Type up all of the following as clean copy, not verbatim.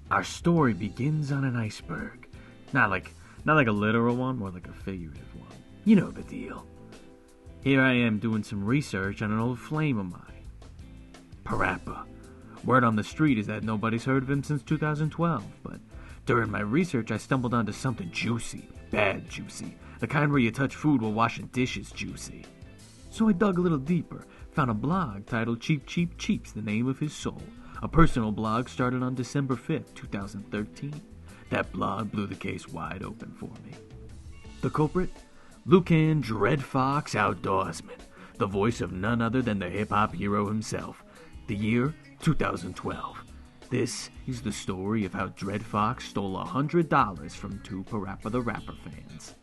Our story begins on an iceberg. Not like a literal one, more like a figurative one. You know the deal. Here I am doing some research on an old flame of mine. PaRappa. Word on the street is that nobody's heard of him since 2012, but during my research I stumbled onto something juicy. Bad juicy. The kind where you touch food while washing dishes juicy. So I dug a little deeper, found a blog titled Cheap Cheap Cheap's the Name of His Soul. A personal blog started on December 5th, 2013. That blog blew the case wide open for me. The culprit? Lucan Dred Fox Outdoorsman, the voice of none other than the hip-hop hero himself. The year, 2012. This is the story of how Dred Fox stole $100 from two PaRappa the Rapper fans.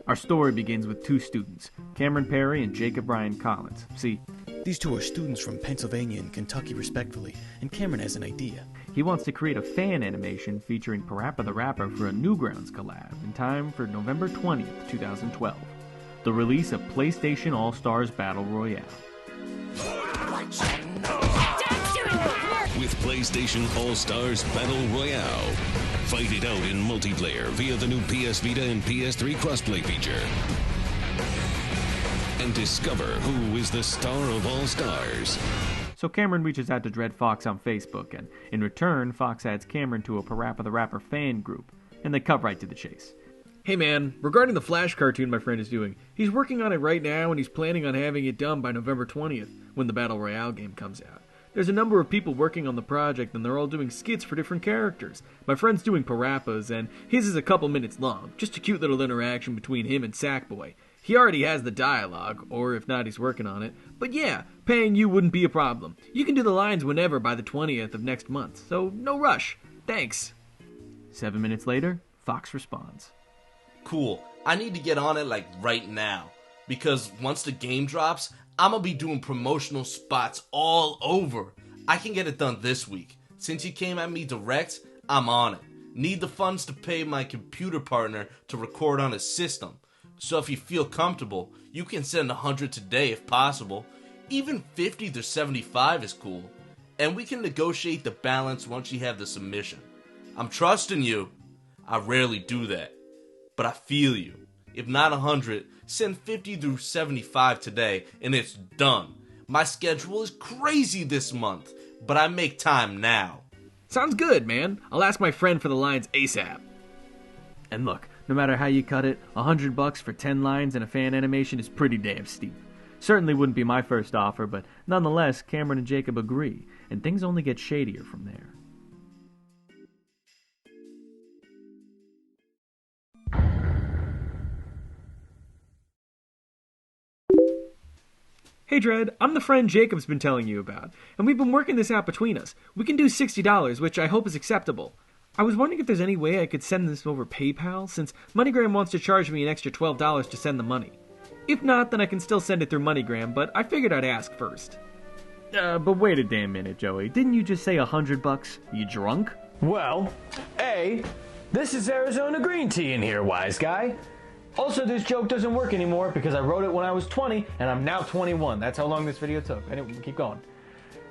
Our story begins with two students, Cameron Perry and Jacob Ryan Collins. See, these two are students from Pennsylvania and Kentucky respectively, and Cameron has an idea. He wants to create a fan animation featuring PaRappa the Rapper for a Newgrounds collab in time for November 20th, 2012, the release of PlayStation All-Stars Battle Royale. With PlayStation All-Stars Battle Royale, fight it out in multiplayer via the new PS Vita and PS3 crossplay feature. And discover who is the star of all stars. So Cameron reaches out to Dred Fox on Facebook, and in return, Fox adds Cameron to a PaRappa the Rapper fan group, and they cut right to the chase. Hey man, regarding the Flash cartoon my friend is doing, he's working on it right now and he's planning on having it done by November 20th, when the Battle Royale game comes out. There's a number of people working on the project and they're all doing skits for different characters. My friend's doing PaRappa's and his is a couple minutes long, just a cute little interaction between him and Sackboy. He already has the dialogue, or if not, he's working on it. But yeah, paying you wouldn't be a problem. You can do the lines whenever by the 20th of next month, so no rush. Thanks. 7 minutes later, Fox responds. Cool. I need to get on it like right now. Because once the game drops, I'm gonna be doing promotional spots all over. I can get it done this week. Since you came at me direct, I'm on it. Need the funds to pay my computer partner to record on his system. So if you feel comfortable, you can send 100 today if possible. Even 50 to 75 is cool. And we can negotiate the balance once you have the submission. I'm trusting you. I rarely do that. But I feel you. If not 100, send 50 through 75 today and it's done. My schedule is crazy this month, but I make time now. Sounds good, man. I'll ask my friend for the lines ASAP. And look, no matter how you cut it, $100 for 10 lines and a fan animation is pretty damn steep. Certainly wouldn't be my first offer, but nonetheless, Cameron and Jacob agree, and things only get shadier from there. Hey Dred, I'm the friend Jacob's been telling you about, and we've been working this out between us. We can do $60, which I hope is acceptable. I was wondering if there's any way I could send this over PayPal, since MoneyGram wants to charge me an extra $12 to send the money. If not, then I can still send it through MoneyGram, but I figured I'd ask first. But wait a damn minute, Joey. Didn't you just say $100? You drunk? Well, A, this is Arizona green tea in here, wise guy. Also, this joke doesn't work anymore because I wrote it when I was 20 and I'm now 21. That's how long this video took. Anyway, keep going.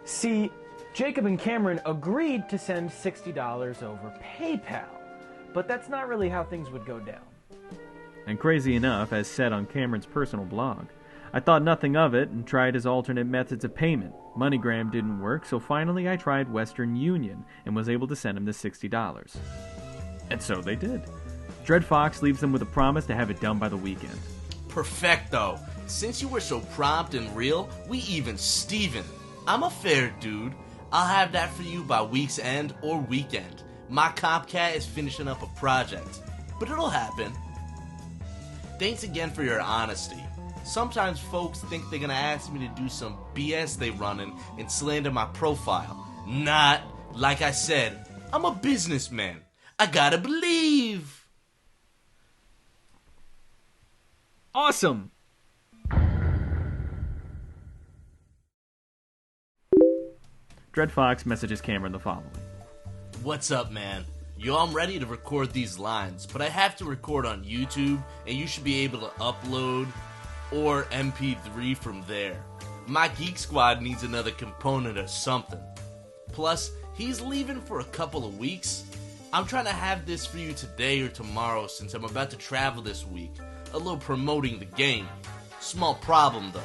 See, Jacob and Cameron agreed to send $60 over PayPal, but that's not really how things would go down. And crazy enough, as said on Cameron's personal blog, I thought nothing of it and tried his alternate methods of payment. MoneyGram didn't work, so finally I tried Western Union and was able to send him the $60. And so they did. Dred Fox leaves them with a promise to have it done by the weekend. Perfecto. Since you were so prompt and real, we even Steven. I'm a fair dude. I'll have that for you by week's end or weekend. My Copcat is finishing up a project, but it'll happen. Thanks again for your honesty. Sometimes folks think they're gonna ask me to do some BS they running and slander my profile. Not. Like I said, I'm a businessman. I gotta believe. Awesome! Dred Fox messages Cameron the following. What's up, man? Yo, I'm ready to record these lines, but I have to record on YouTube, and you should be able to upload or MP3 from there. My Geek Squad needs another component or something. Plus, he's leaving for a couple of weeks. I'm trying to have this for you today or tomorrow since I'm about to travel this week. A little promoting the game. Small problem though.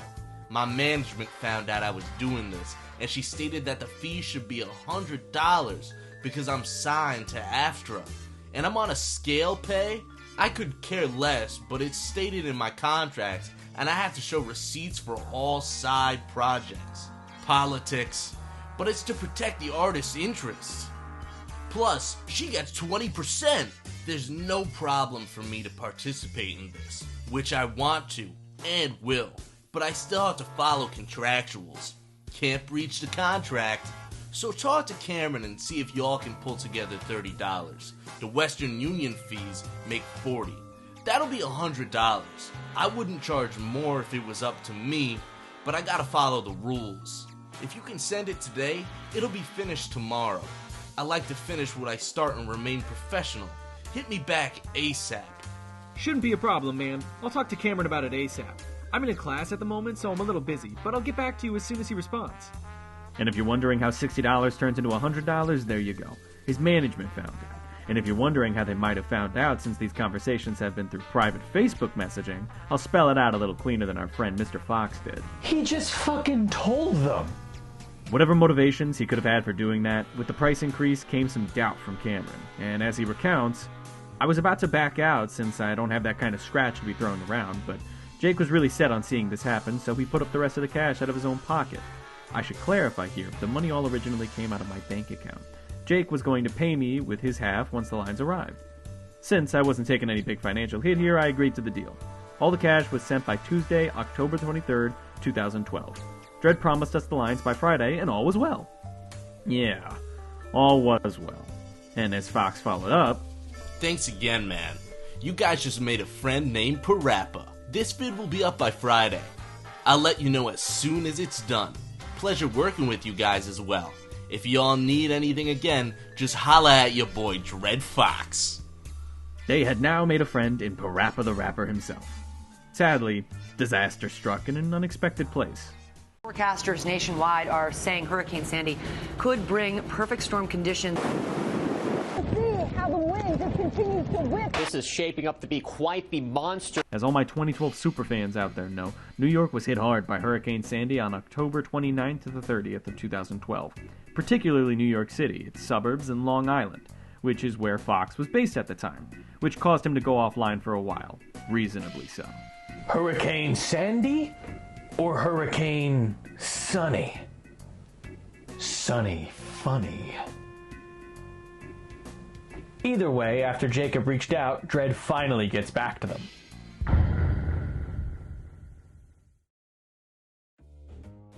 My management found out I was doing this, and she stated that the fee should be $100 because I'm signed to AFTRA. And I'm on a scale pay. I could care less, but it's stated in my contract, and I have to show receipts for all side projects. Politics. But it's to protect the artist's interests. Plus, she gets 20%. There's no problem for me to participate in this, which I want to, and will. But I still have to follow contractuals. Can't breach the contract. So talk to Cameron and see if y'all can pull together $30. The Western Union fees make $40. That'll be $100. I wouldn't charge more if it was up to me, but I gotta follow the rules. If you can send it today, it'll be finished tomorrow. I like to finish what I start and remain professional. Hit me back ASAP. Shouldn't be a problem, man. I'll talk to Cameron about it ASAP. I'm in a class at the moment, so I'm a little busy, but I'll get back to you as soon as he responds. And if you're wondering how $60 turns into $100, there you go. His management found out. And if you're wondering how they might have found out since these conversations have been through private Facebook messaging, I'll spell it out a little cleaner than our friend Mr. Fox did. He just fucking told them. Whatever motivations he could have had for doing that, with the price increase came some doubt from Cameron. And as he recounts, I was about to back out since I don't have that kind of scratch to be thrown around, but Jake was really set on seeing this happen, so he put up the rest of the cash out of his own pocket. I should clarify here, the money all originally came out of my bank account. Jake was going to pay me with his half once the lines arrived. Since I wasn't taking any big financial hit here, I agreed to the deal. All the cash was sent by Tuesday, October 23rd, 2012. Dred promised us the lines by Friday, and all was well. Yeah, all was well. And as Fox followed up, Thanks again, man. You guys just made a friend named PaRappa. This vid will be up by Friday. I'll let you know as soon as it's done. Pleasure working with you guys as well. If y'all need anything again, just holla at your boy Dred Fox. They had now made a friend in PaRappa the Rapper himself. Sadly, disaster struck in an unexpected place. Forecasters nationwide are saying Hurricane Sandy could bring perfect storm conditions. See how the wind just continues to whip. This is shaping up to be quite the monster. As all my 2012 superfans out there know, New York was hit hard by Hurricane Sandy on October 29th to the 30th of 2012. Particularly New York City, its suburbs, and Long Island, which is where Fox was based at the time, which caused him to go offline for a while, reasonably so. Hurricane Sandy or Hurricane Sunny? Sunny funny. Either way, after Jacob reached out, Dred finally gets back to them.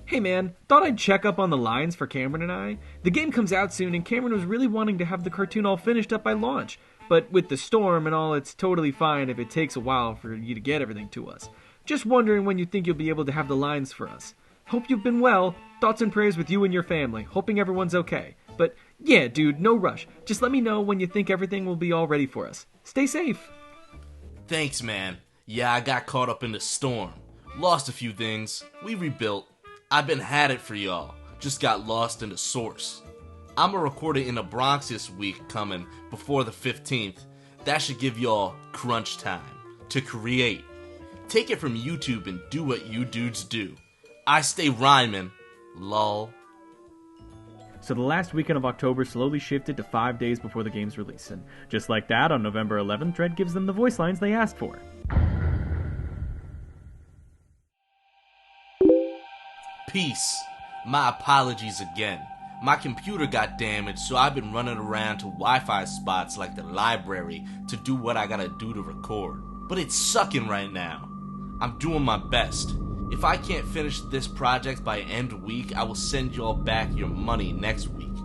Hey man, thought I'd check up on the lines for Cameron and I. The game comes out soon and Cameron was really wanting to have the cartoon all finished up by launch. But with the storm and all, it's totally fine if it takes a while for you to get everything to us. Just wondering when you think you'll be able to have the lines for us. Hope you've been well. Thoughts and prayers with you and your family. Hoping everyone's okay. But yeah, dude, no rush. Just let me know when you think everything will be all ready for us. Stay safe. Thanks, man. Yeah, I got caught up in the storm. Lost a few things. We rebuilt. I've been had it for y'all. Just got lost in the source. I'ma record it in the Bronx this week coming before the 15th. That should give y'all crunch time to create. Take it from YouTube and do what you dudes do. I stay rhyming. Lol. So the last weekend of October slowly shifted to 5 days before the game's release, and just like that, on November 11th, Dred gives them the voice lines they asked for. Peace. My apologies again. My computer got damaged, so I've been running around to Wi-Fi spots like the library to do what I gotta do to record. But it's sucking right now. I'm doing my best. If I can't finish this project by end week, I will send y'all back your money next week.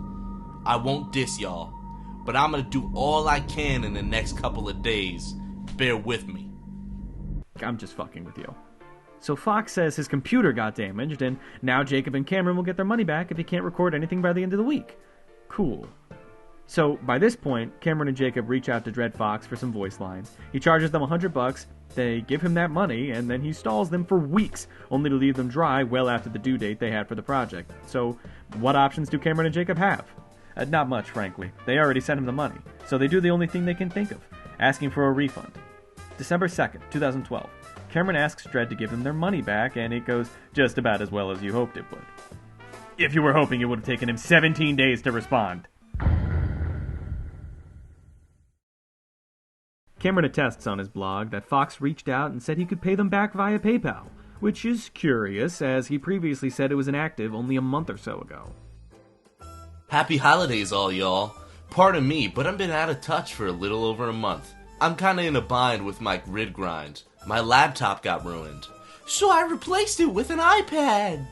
I won't diss y'all, but I'm gonna do all I can in the next couple of days. Bear with me. I'm just fucking with you. So Fox says his computer got damaged, and now Jacob and Cameron will get their money back if he can't record anything by the end of the week. Cool. So by this point, Cameron and Jacob reach out to Dred Fox for some voice lines. He charges them $100, They give him that money, and then he stalls them for weeks, only to leave them dry well after the due date they had for the project. So, what options do Cameron and Jacob have? Not much, frankly. They already sent him the money, so they do the only thing they can think of, asking for a refund. December 2nd, 2012. Cameron asks Dred to give them their money back, and it goes just about as well as you hoped it would. If you were hoping it would have taken him 17 days to respond. Cameron attests on his blog that Fox reached out and said he could pay them back via PayPal, which is curious, as he previously said it was inactive only a month or so ago. Happy holidays, all y'all. Pardon me, but I've been out of touch for a little over a month. I'm kinda in a bind with my grid grind. My laptop got ruined, so I replaced it with an iPad.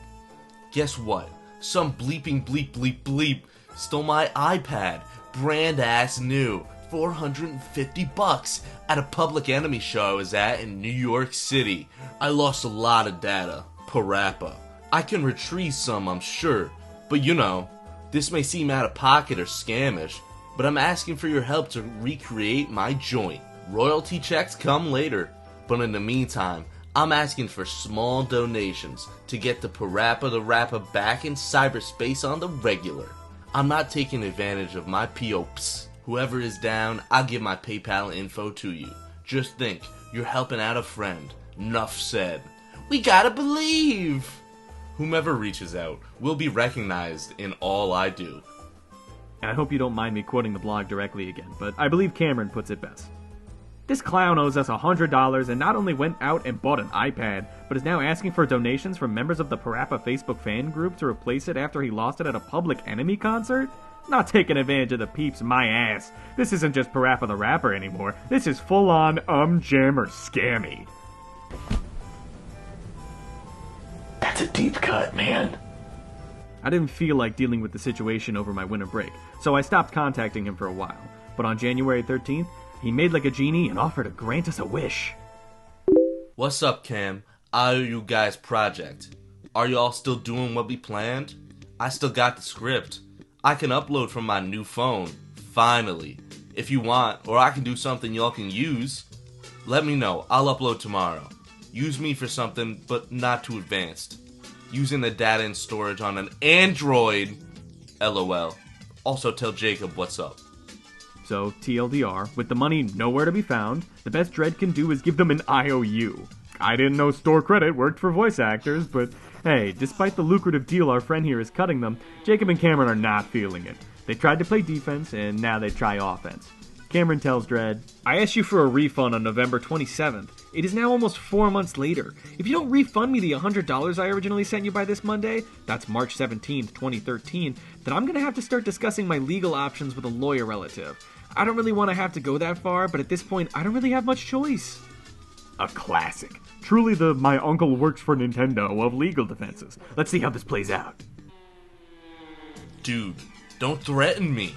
Guess what? Some bleeping bleep bleep bleep stole my iPad, brand ass new, $450 at a Public Enemy show I was at in New York City. I lost a lot of data. PaRappa. I can retrieve some, I'm sure, but you know, this may seem out of pocket or scamish, but I'm asking for your help to recreate my joint. Royalty checks come later, but in the meantime, I'm asking for small donations to get the PaRappa the Rapper back in cyberspace on the regular. I'm not taking advantage of my POPs. Whoever is down, I'll give my PayPal info to you. Just think, you're helping out a friend. Nuff said. We gotta believe! Whomever reaches out will be recognized in all I do. I hope you don't mind me quoting the blog directly again, but I believe Cameron puts it best. This clown owes us $100 and not only went out and bought an iPad, but is now asking for donations from members of the PaRappa Facebook fan group to replace it after he lost it at a Public Enemy concert? Not taking advantage of the peeps, my ass. This isn't just PaRappa the Rapper anymore. This is full-on jammer scammy. That's a deep cut, man. I didn't feel like dealing with the situation over my winter break, so I stopped contacting him for a while. But on January 13th, he made like a genie and offered to grant us a wish. What's up, Cam? I owe you guys project. Are y'all still doing what we planned? I still got the script. I can upload from my new phone, finally. If you want, or I can do something y'all can use. Let me know, I'll upload tomorrow. Use me for something, but not too advanced. Using the data and storage on an Android. LOL. Also tell Jacob what's up. So, TLDR, with the money nowhere to be found, the best Dred can do is give them an IOU. I didn't know store credit worked for voice actors, but hey, despite the lucrative deal our friend here is cutting them, Jacob and Cameron are not feeling it. They tried to play defense, and now they try offense. Cameron tells Dred, I asked you for a refund on November 27th. It is now almost 4 months later. If you don't refund me the $100 I originally sent you by this Monday, that's March 17th, 2013, then I'm going to have to start discussing my legal options with a lawyer relative. I don't really want to have to go that far, but at this point, I don't really have much choice. A classic. Truly the my uncle works for Nintendo of legal defenses. Let's see how this plays out. Dude, don't threaten me.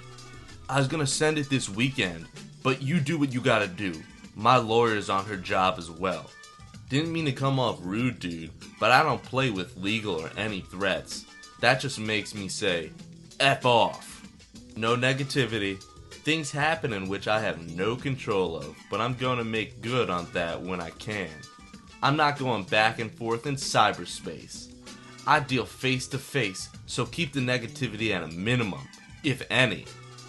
I was gonna send it this weekend, but you do what you gotta do. My lawyer's on her job as well. Didn't mean to come off rude, dude, but I don't play with legal or any threats. That just makes me say, F off. No negativity. Things happen in which I have no control of, but I'm gonna make good on that when I can. I'm not going back and forth in cyberspace. I deal face to face, so keep the negativity at a minimum, if any.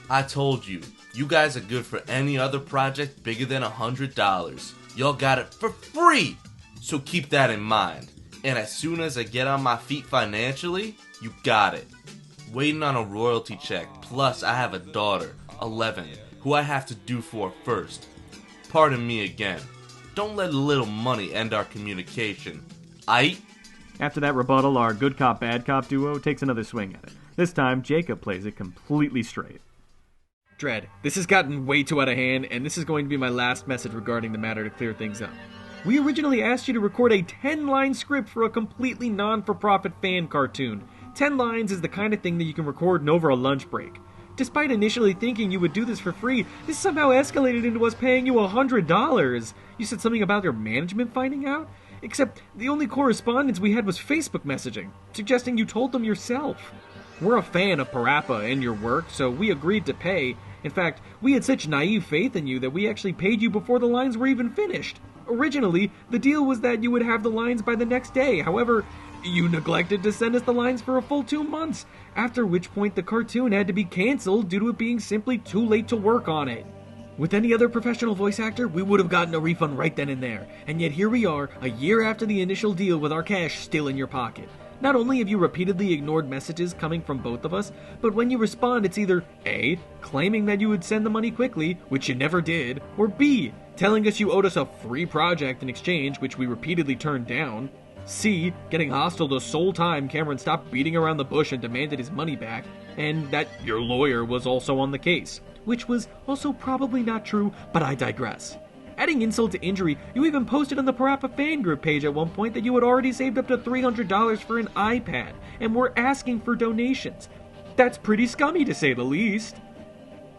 I told you, you guys are good for any other project bigger than $100. Y'all got it for free, so keep that in mind. And as soon as I get on my feet financially, you got it. Waiting on a royalty check, plus I have a daughter, 11, who I have to do for first. Pardon me again. Don't let a little money end our communication. Aight? After that rebuttal, our good cop, bad cop duo takes another swing at it. This time, Jacob plays it completely straight. Dred, this has gotten way too out of hand, and this is going to be my last message regarding the matter to clear things up. We originally asked you to record a 10-line script for a completely non-for-profit fan cartoon. 10 lines is the kind of thing that you can record in over a lunch break. Despite initially thinking you would do this for free, this somehow escalated into us paying you $100. You said something about your management finding out? Except the only correspondence we had was Facebook messaging, suggesting you told them yourself. We're a fan of PaRappa and your work, so we agreed to pay. In fact, we had such naive faith in you that we actually paid you before the lines were even finished. Originally, the deal was that you would have the lines by the next day. However, you neglected to send us the lines for a full 2 months, after which point the cartoon had to be canceled due to it being simply too late to work on it. With any other professional voice actor, we would have gotten a refund right then and there, and yet here we are, a year after the initial deal with our cash still in your pocket. Not only have you repeatedly ignored messages coming from both of us, but when you respond it's either A, claiming that you would send the money quickly, which you never did, or B, telling us you owed us a free project in exchange, which we repeatedly turned down, C, getting hostile the sole time Cameron stopped beating around the bush and demanded his money back, and that your lawyer was also on the case, which was also probably not true, but I digress. Adding insult to injury, you even posted on the PaRappa fan group page at one point that you had already saved up to $300 for an iPad, and were asking for donations. That's pretty scummy to say the least.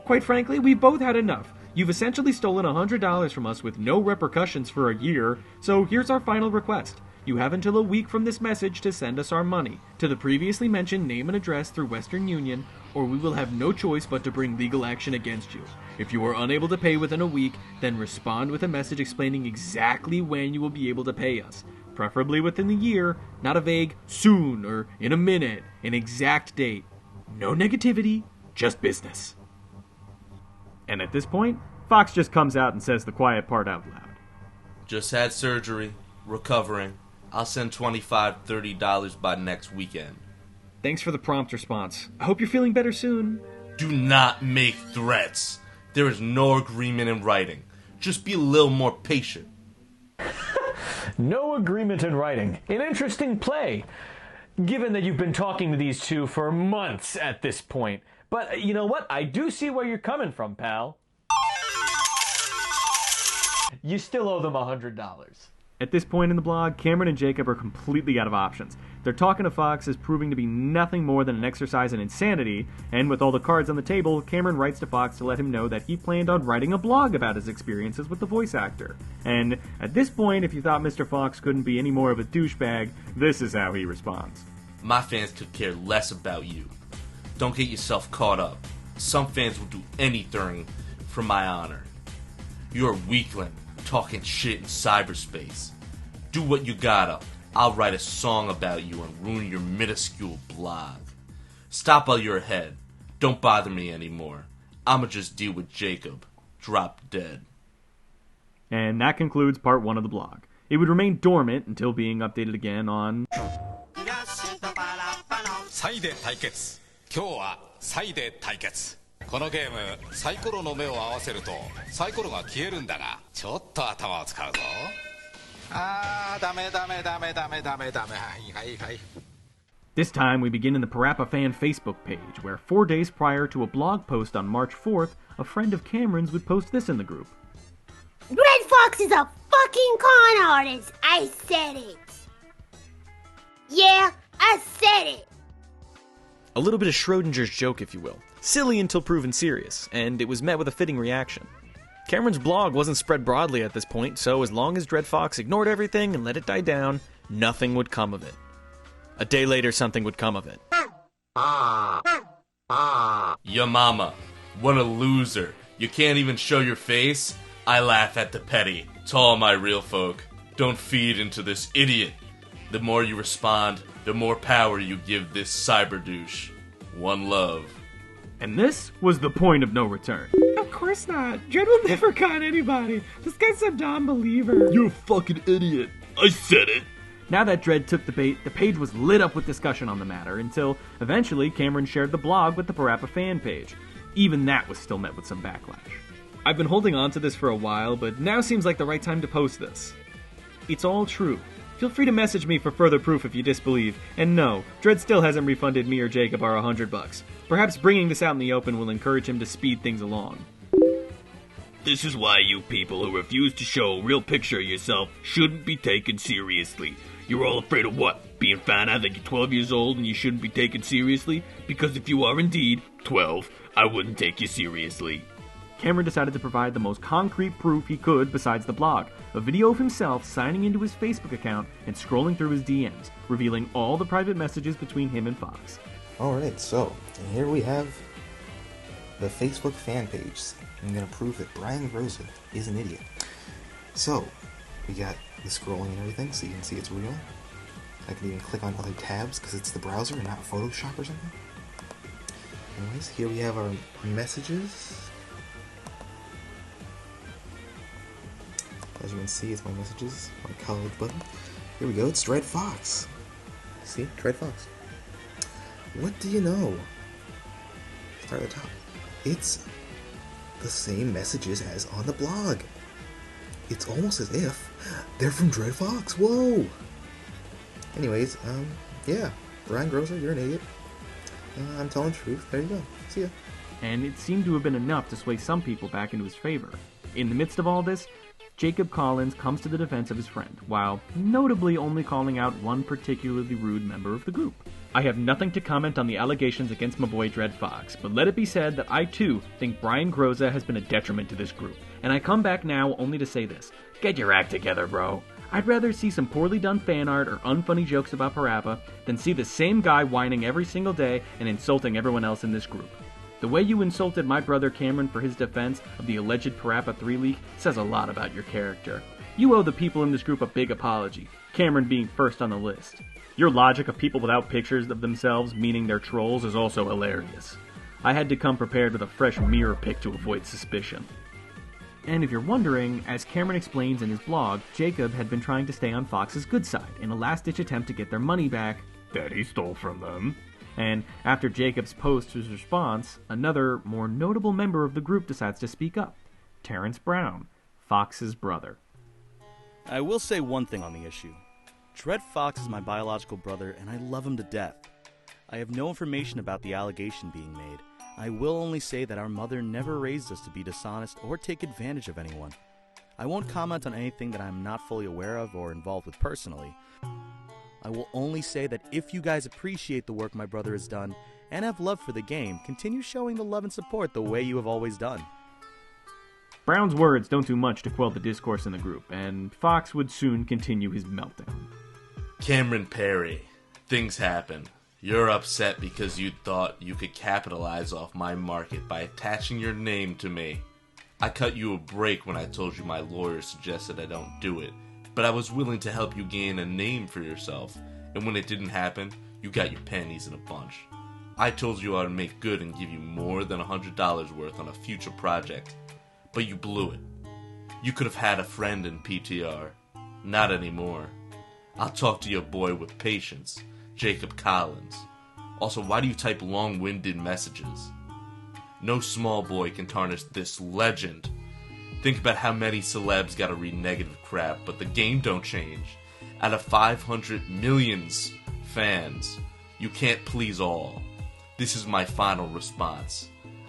Quite frankly, we both had enough. You've essentially stolen $100 from us with no repercussions for a year, so here's our final request. You have until a week from this message to send us our money to the previously mentioned name and address through Western Union, or we will have no choice but to bring legal action against you. If you are unable to pay within a week, then respond with a message explaining exactly when you will be able to pay us, preferably within the year, not a vague soon or in a minute, an exact date. No negativity, just business. And at this point, Fox just comes out and says the quiet part out loud. Just had surgery, recovering. I'll send $25, $30 by next weekend. Thanks for the prompt response. I hope you're feeling better soon. Do not make threats. There is no agreement in writing. Just be a little more patient. No agreement in writing. An interesting play, given that you've been talking to these two for months at this point. But you know what? I do see where you're coming from, pal. You still owe them $100. At this point in the blog, Cameron and Jacob are completely out of options. Their talking to Fox is proving to be nothing more than an exercise in insanity, and with all the cards on the table, Cameron writes to Fox to let him know that he planned on writing a blog about his experiences with the voice actor. And at this point, if you thought Mr. Fox couldn't be any more of a douchebag, this is how he responds. My fans could care less about you. Don't get yourself caught up. Some fans will do anything for my honor. You're a weakling, talking shit in cyberspace. Do what you gotta. I'll write a song about you and ruin your minuscule blog. Stop while you're ahead. Don't bother me anymore. I'ma just deal with Jacob. Drop dead. And that concludes part 1 of the blog. It would remain dormant until being updated again on... サイで対決。今日はサイで対決。このゲーム、サイコロの目を合わせるとサイコロが消えるんだが、ちょっと頭を使うぞ。ダメ。This time we begin in the PaRappa fan Facebook page, where 4 days prior to a blog post on March 4th, a friend of Cameron's would post this in the group. Dred Fox is a fucking con artist. I said it. Yeah, I said it. A little bit of Schrodinger's joke, if you will. Silly until proven serious, and it was met with a fitting reaction. Cameron's blog wasn't spread broadly at this point, so as long as Dred Fox ignored everything and let it die down, nothing would come of it. A day later, something would come of it. Your mama. What a loser. You can't even show your face? I laugh at the petty. To all my real folk, don't feed into this idiot. The more you respond, the more power you give this cyber douche. One love. And this was the point of no return. Of course not. Dred will never con anybody. This guy's a non-believer. You're a fucking idiot. I said it. Now that Dred took the bait, the page was lit up with discussion on the matter until, eventually, Cameron shared the blog with the PaRappa fan page. Even that was still met with some backlash. I've been holding on to this for a while, but now seems like the right time to post this. It's all true. Feel free to message me for further proof if you disbelieve. And no, Dred still hasn't refunded me or Jacob our $100. Perhaps bringing this out in the open will encourage him to speed things along. This is why you people who refuse to show a real picture of yourself shouldn't be taken seriously. You're all afraid of what? Being found out that you're 12 years old and you shouldn't be taken seriously? Because if you are indeed 12, I wouldn't take you seriously. Cameron decided to provide the most concrete proof he could besides the blog, a video of himself signing into his Facebook account and scrolling through his DMs, revealing all the private messages between him and Fox. Alright, so here we have the Facebook fan page. I'm going to prove that Brian Rosen is an idiot. So, We got the scrolling and everything, so you can see it's real. I can even click on other tabs because it's the browser and not Photoshop or something. Anyways, here we have our messages. As you can see, it's my messages, my college button. Here we go, it's Dred Fox. See? Dred Fox. What do you know? Start at the top. It's the same messages as on the blog. It's almost as if they're from Dred Fox. Whoa! Anyways, yeah. Brian Grozer, you're an idiot. I'm telling the truth. There you go. See ya. And it seemed to have been enough to sway some people back into his favor. In the midst of all this, Jacob Collins comes to the defense of his friend, while notably only calling out one particularly rude member of the group. I have nothing to comment on the allegations against my boy Dred Fox, but let it be said that I too think Brian Groza has been a detriment to this group, and I come back now only to say this. Get your act together, bro. I'd rather see some poorly done fan art or unfunny jokes about PaRappa than see the same guy whining every single day and insulting everyone else in this group. The way you insulted my brother Cameron for his defense of the alleged PaRappa 3 leak says a lot about your character. You owe the people in this group a big apology, Cameron being first on the list. Your logic of people without pictures of themselves meaning they're trolls is also hilarious. I had to come prepared with a fresh mirror pic to avoid suspicion. And if you're wondering, as Cameron explains in his blog, Jacob had been trying to stay on Fox's good side in a last-ditch attempt to get their money back that he stole from them. And after Jacob's post his response, another, more notable member of the group decides to speak up. Terrence Brown, Fox's brother. I will say one thing on the issue. Dred Fox is my biological brother, and I love him to death. I have no information about the allegation being made. I will only say that our mother never raised us to be dishonest or take advantage of anyone. I won't comment on anything that I am not fully aware of or involved with personally. I will only say that if you guys appreciate the work my brother has done and have love for the game, continue showing the love and support the way you have always done. Brown's words don't do much to quell the discourse in the group, and Fox would soon continue his meltdown. Cameron Perry, things happen. You're upset because you thought you could capitalize off my market by attaching your name to me. I cut you a break when I told you my lawyer suggested I don't do it, but I was willing to help you gain a name for yourself, and when it didn't happen, you got your panties in a bunch. I told you I would make good and give you more than $100 worth on a future project, but you blew it. You could have had a friend in PTR. Not anymore. I'll talk to your boy with patience, Jacob Collins. Also, why do you type long-winded messages? No small boy can tarnish this legend. Think about how many celebs gotta read negative crap, but the game don't change. Out of 500 million fans, you can't please all. This is my final response.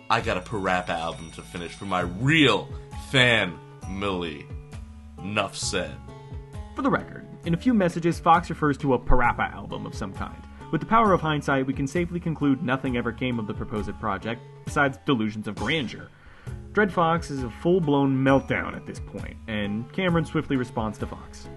I got a PaRappa album to finish for my real fan, Millie. Enough said. For the record, in a few messages, Fox refers to a PaRappa album of some kind. With the power of hindsight, we can safely conclude nothing ever came of the proposed project, besides delusions of grandeur. Dred Fox is a full-blown meltdown at this point, and Cameron swiftly responds to Fox.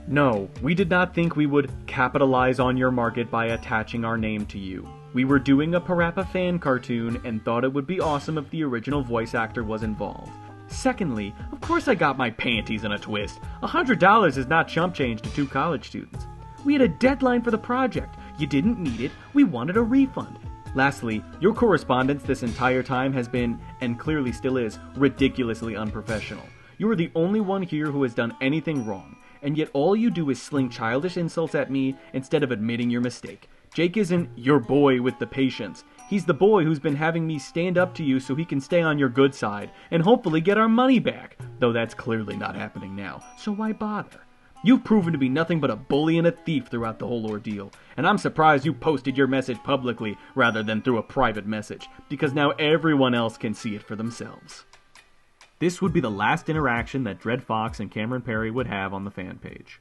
No, we did not think we would capitalize on your market by attaching our name to you. We were doing a PaRappa fan cartoon and thought it would be awesome if the original voice actor was involved. Secondly, of course I got my panties in a twist. $100 is not chump change to 2 college students. We had a deadline for the project. You didn't need it. We wanted a refund. Lastly, your correspondence this entire time has been, and clearly still is, ridiculously unprofessional. You are the only one here who has done anything wrong, and yet all you do is sling childish insults at me instead of admitting your mistake. Jake isn't your boy with the patience. He's the boy who's been having me stand up to you so he can stay on your good side, and hopefully get our money back, though that's clearly not happening now, so why bother? You've proven to be nothing but a bully and a thief throughout the whole ordeal, and I'm surprised you posted your message publicly rather than through a private message, because now everyone else can see it for themselves. This would be the last interaction that Dred Fox and Cameron Perry would have on the fan page.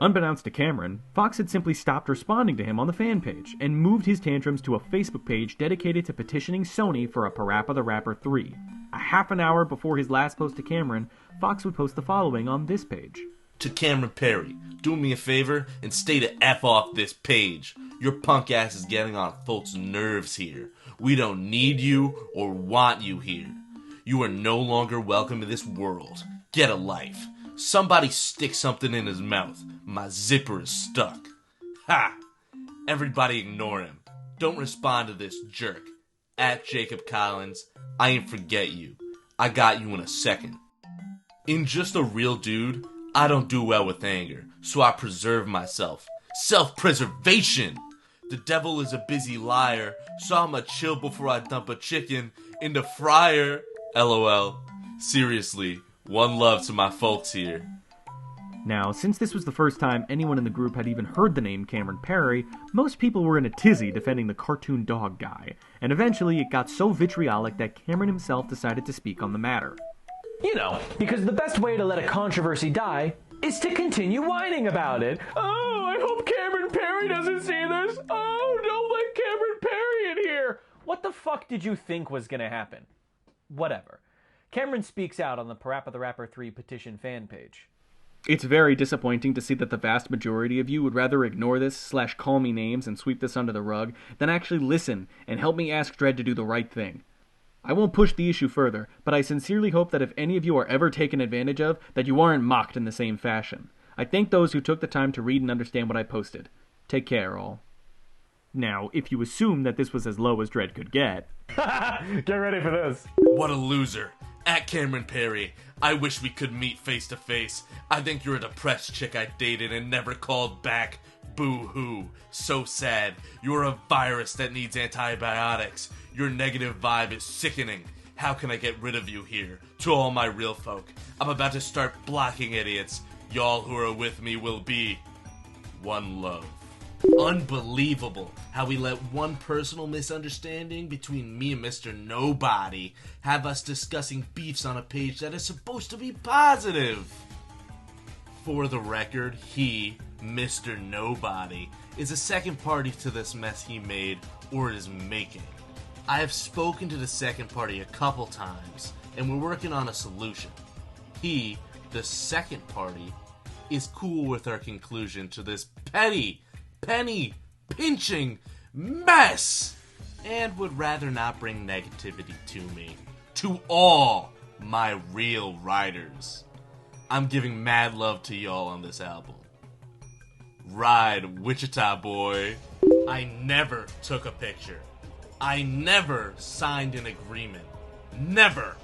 Unbeknownst to Cameron, Fox had simply stopped responding to him on the fan page and moved his tantrums to a Facebook page dedicated to petitioning Sony for a PaRappa the Rapper 3. A half an hour before his last post to Cameron, Fox would post the following on this page. To Cameron Perry, do me a favor and stay the F off this page. Your punk ass is getting on folks' nerves here. We don't need you or want you here. You are no longer welcome in this world. Get a life. Somebody stick something in his mouth. My zipper is stuck. Ha! Everybody ignore him. Don't respond to this jerk. At Jacob Collins, I ain't forget you. I got you in a second. In Just a Real Dude, I don't do well with anger, so I preserve myself. Self-preservation! The devil is a busy liar, so I'ma chill before I dump a chicken in the fryer. LOL. Seriously, one love to my folks here. Now, since this was the first time anyone in the group had even heard the name Cameron Perry, most people were in a tizzy defending the cartoon dog guy, and eventually it got so vitriolic that Cameron himself decided to speak on the matter. You know, because the best way to let a controversy die is to continue whining about it. Oh, I hope Cameron Perry doesn't see this. Oh, don't let Cameron Perry in here. What the fuck did you think was going to happen? Whatever. Cameron speaks out on the PaRappa the Rapper 3 petition fan page. It's very disappointing to see that the vast majority of you would rather ignore this / call me names and sweep this under the rug than actually listen and help me ask Dred to do the right thing. I won't push the issue further, but I sincerely hope that if any of you are ever taken advantage of, that you aren't mocked in the same fashion. I thank those who took the time to read and understand what I posted. Take care, all. Now, if you assume that this was as low as Dred could get... Get ready for this. What a loser. At Cameron Perry, I wish we could meet face to face. I think you're a depressed chick I dated and never called back. Boo-hoo. So sad. You're a virus that needs antibiotics. Your negative vibe is sickening. How can I get rid of you here? To all my real folk, I'm about to start blocking idiots. Y'all who are with me will be one love. Unbelievable how we let one personal misunderstanding between me and Mr. Nobody have us discussing beefs on a page that is supposed to be positive. For the record, he, Mr. Nobody, is a second party to this mess he made or is making. I have spoken to the second party a couple times, and we're working on a solution. He, the second party, is cool with our conclusion to this petty, penny-pinching mess, and would rather not bring negativity to me. To all my real writers. I'm giving mad love to y'all on this album. Ride, Wichita boy. I never took a picture. I never signed an agreement. Never.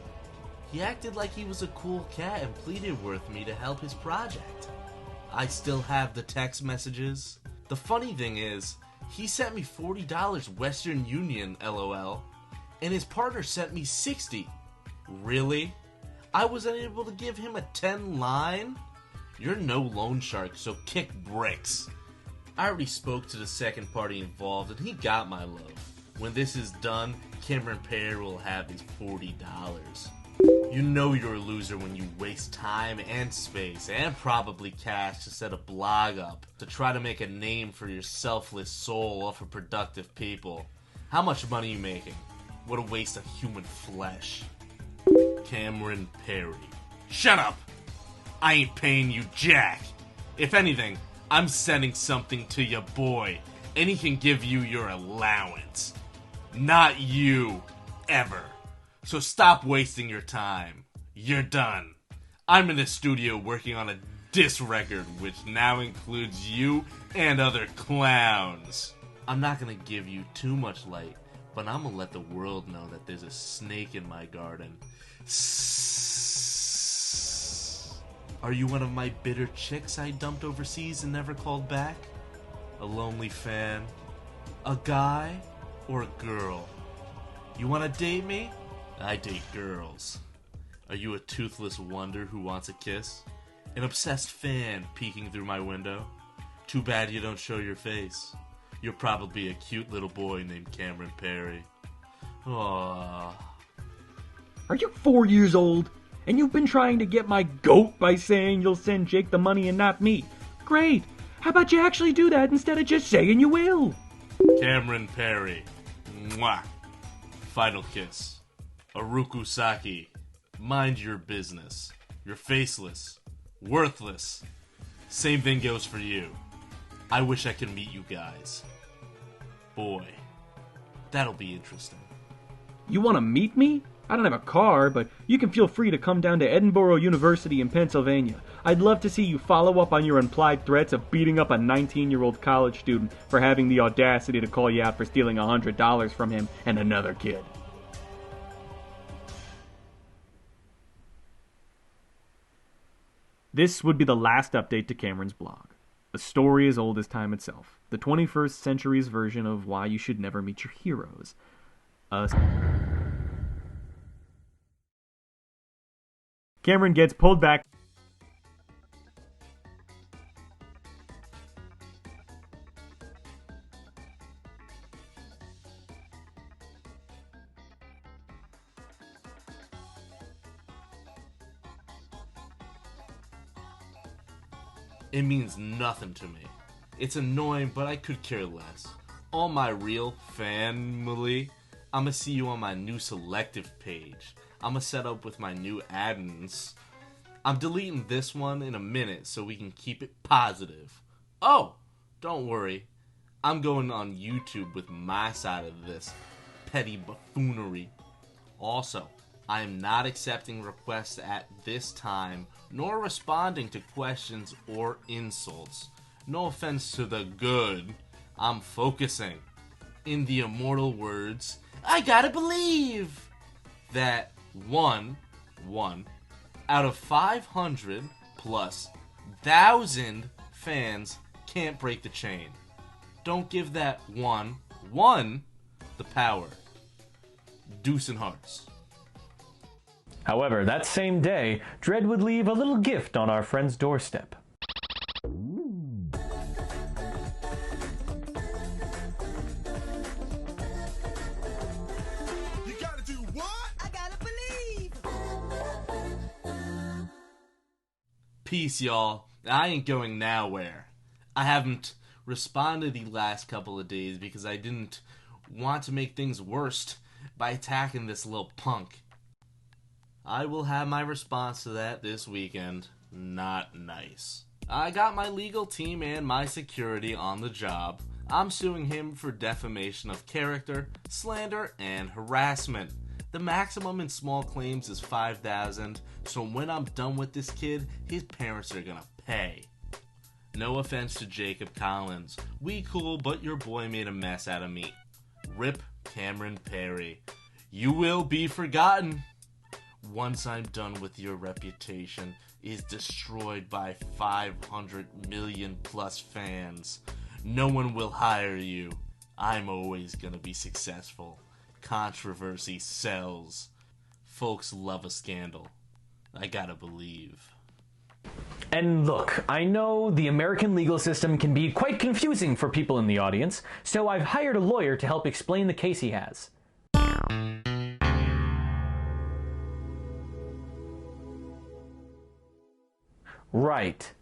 He acted like he was a cool cat and pleaded with me to help his project. I still have the text messages. The funny thing is, he sent me $40 Western Union, LOL, and his partner sent me $60. Really? I was unable to give him a 10 line? You're no loan shark, so kick bricks. I already spoke to the second party involved, and he got my love. When this is done, Cameron Perry will have his $40. You know you're a loser when you waste time and space, and probably cash, to set a blog up, to try to make a name for your selfless soul off of productive people. How much money are you making? What a waste of human flesh. Cameron Perry. Shut up! I ain't paying you jack. If anything, I'm sending something to your boy, and he can give you your allowance. Not you, ever. So stop wasting your time. You're done. I'm in the studio working on a diss record, which now includes you and other clowns. I'm not gonna give you too much light, but I'm gonna let the world know that there's a snake in my garden. Are you one of my bitter chicks I dumped overseas and never called back? A lonely fan? A guy? Or a girl? You wanna date me? I date girls. Are you a toothless wonder who wants a kiss? An obsessed fan peeking through my window? Too bad you don't show your face. You're probably a cute little boy named Cameron Perry. Aww. Are you 4 years old? And you've been trying to get my goat by saying you'll send Jake the money and not me? Great! How about you actually do that instead of just saying you will? Cameron Perry. Mwah. Final kiss. Aruku Saki. Mind your business. You're faceless. Worthless. Same thing goes for you. I wish I could meet you guys. Boy, that'll be interesting. You want to meet me? I don't have a car, but you can feel free to come down to Edinburgh University in Pennsylvania. I'd love to see you follow up on your implied threats of beating up a 19-year-old college student for having the audacity to call you out for stealing $100 from him and another kid. This would be the last update to Cameron's blog. A story as old as time itself. The 21st century's version of why you should never meet your heroes. Cameron gets pulled back. It means nothing to me. It's annoying, but I could care less. All my real family, I'ma see you on my new selective page. I'ma set up with my new admins. I'm deleting this one in a minute so we can keep it positive. Oh, don't worry. I'm going on YouTube with my side of this petty buffoonery. Also, I am not accepting requests at this time, nor responding to questions or insults. No offense to the good, I'm focusing. In the immortal words, I gotta believe that one out of 500 plus 1,000 fans can't break the chain. Don't give that one the power. Deuce and hearts. However, that same day, Dred would leave a little gift on our friend's doorstep. You gotta do what? I gotta believe. Peace, y'all. I ain't going nowhere. I haven't responded the last couple of days because I didn't want to make things worse by attacking this little punk. I will have my response to that this weekend. Not nice. I got my legal team and my security on the job. I'm suing him for defamation of character, slander, and harassment. The maximum in small claims is $5,000, so when I'm done with this kid, his parents are gonna pay. No offense to Jacob Collins. We cool, but your boy made a mess out of me. Rip Cameron Perry. You will be forgotten. Once I'm done with your reputation is destroyed by 500 million plus fans. No one will hire you. I'm always gonna be successful. Controversy sells. Folks love a scandal. I gotta believe. And look, I know the American legal system can be quite confusing for people in the audience, so I've hired a lawyer to help explain the case he has. Right.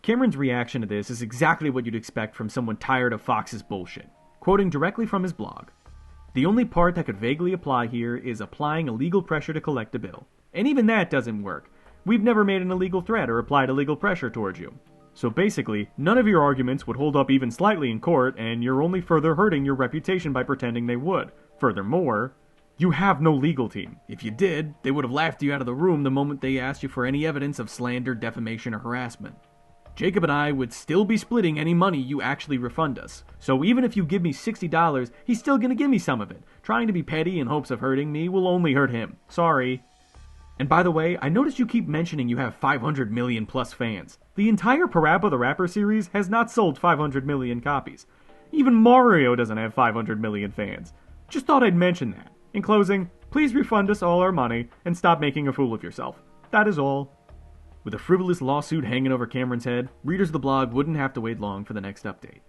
Cameron's reaction to this is exactly what you'd expect from someone tired of Fox's bullshit. Quoting directly from his blog, "The only part that could vaguely apply here is applying illegal pressure to collect a bill. And even that doesn't work. We've never made an illegal threat or applied illegal pressure towards you. So basically, none of your arguments would hold up even slightly in court, and you're only further hurting your reputation by pretending they would. Furthermore, you have no legal team. If you did, they would have laughed you out of the room the moment they asked you for any evidence of slander, defamation, or harassment. Jacob and I would still be splitting any money you actually refund us. So even if you give me $60, he's still gonna give me some of it. Trying to be petty in hopes of hurting me will only hurt him. Sorry. And by the way, I noticed you keep mentioning you have 500 million plus fans. The entire PaRappa the Rapper series has not sold 500 million copies. Even Mario doesn't have 500 million fans. Just thought I'd mention that. In closing, please refund us all our money and stop making a fool of yourself. That is all." With a frivolous lawsuit hanging over Cameron's head, readers of the blog wouldn't have to wait long for the next update.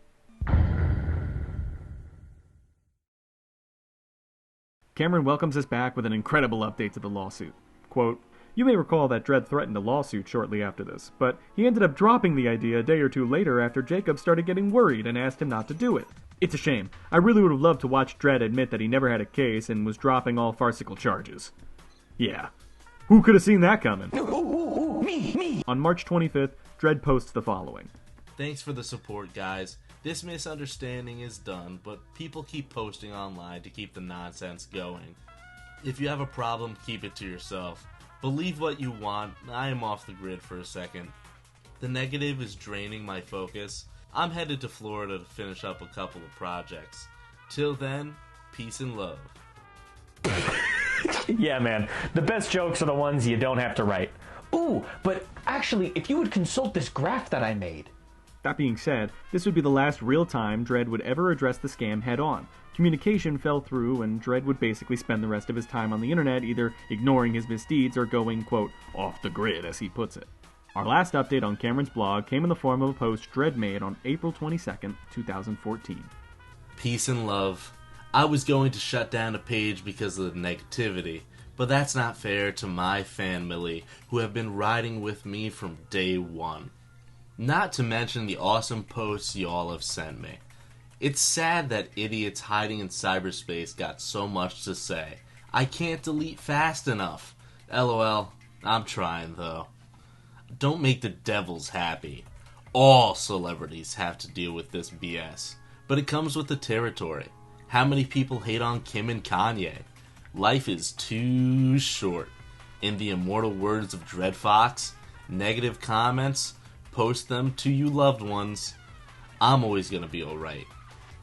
Cameron welcomes us back with an incredible update to the lawsuit. Quote, "You may recall that Dred threatened a lawsuit shortly after this, but he ended up dropping the idea a day or two later after Jacob started getting worried and asked him not to do it. It's a shame. I really would have loved to watch Dred admit that he never had a case and was dropping all farcical charges." Yeah. Who could have seen that coming? No, me! On March 25th, Dred posts the following. Thanks for the support, guys. This misunderstanding is done, but people keep posting online to keep the nonsense going. If you have a problem, keep it to yourself. Believe what you want. I am off the grid for a second. The negative is draining my focus. I'm headed to Florida to finish up a couple of projects. Till then, peace and love. Yeah, man. The best jokes are the ones you don't have to write. Ooh, but actually, if you would consult this graph that I made. That being said, this would be the last real time Dred would ever address the scam head-on. Communication fell through, and Dred would basically spend the rest of his time on the internet either ignoring his misdeeds or going, quote, off the grid, as he puts it. Our last update on Cameron's blog came in the form of a post Dred made on April 22nd, 2014. Peace and love. I was going to shut down a page because of the negativity, but that's not fair to my family who have been riding with me from day one. Not to mention the awesome posts y'all have sent me. It's sad that idiots hiding in cyberspace got so much to say. I can't delete fast enough. LOL, I'm trying though. Don't make the devils happy. All celebrities have to deal with this BS, but it comes with the territory. How many people hate on Kim and Kanye? Life is too short. In the immortal words of Dred Fox, negative comments, post them to you loved ones. I'm always gonna be alright.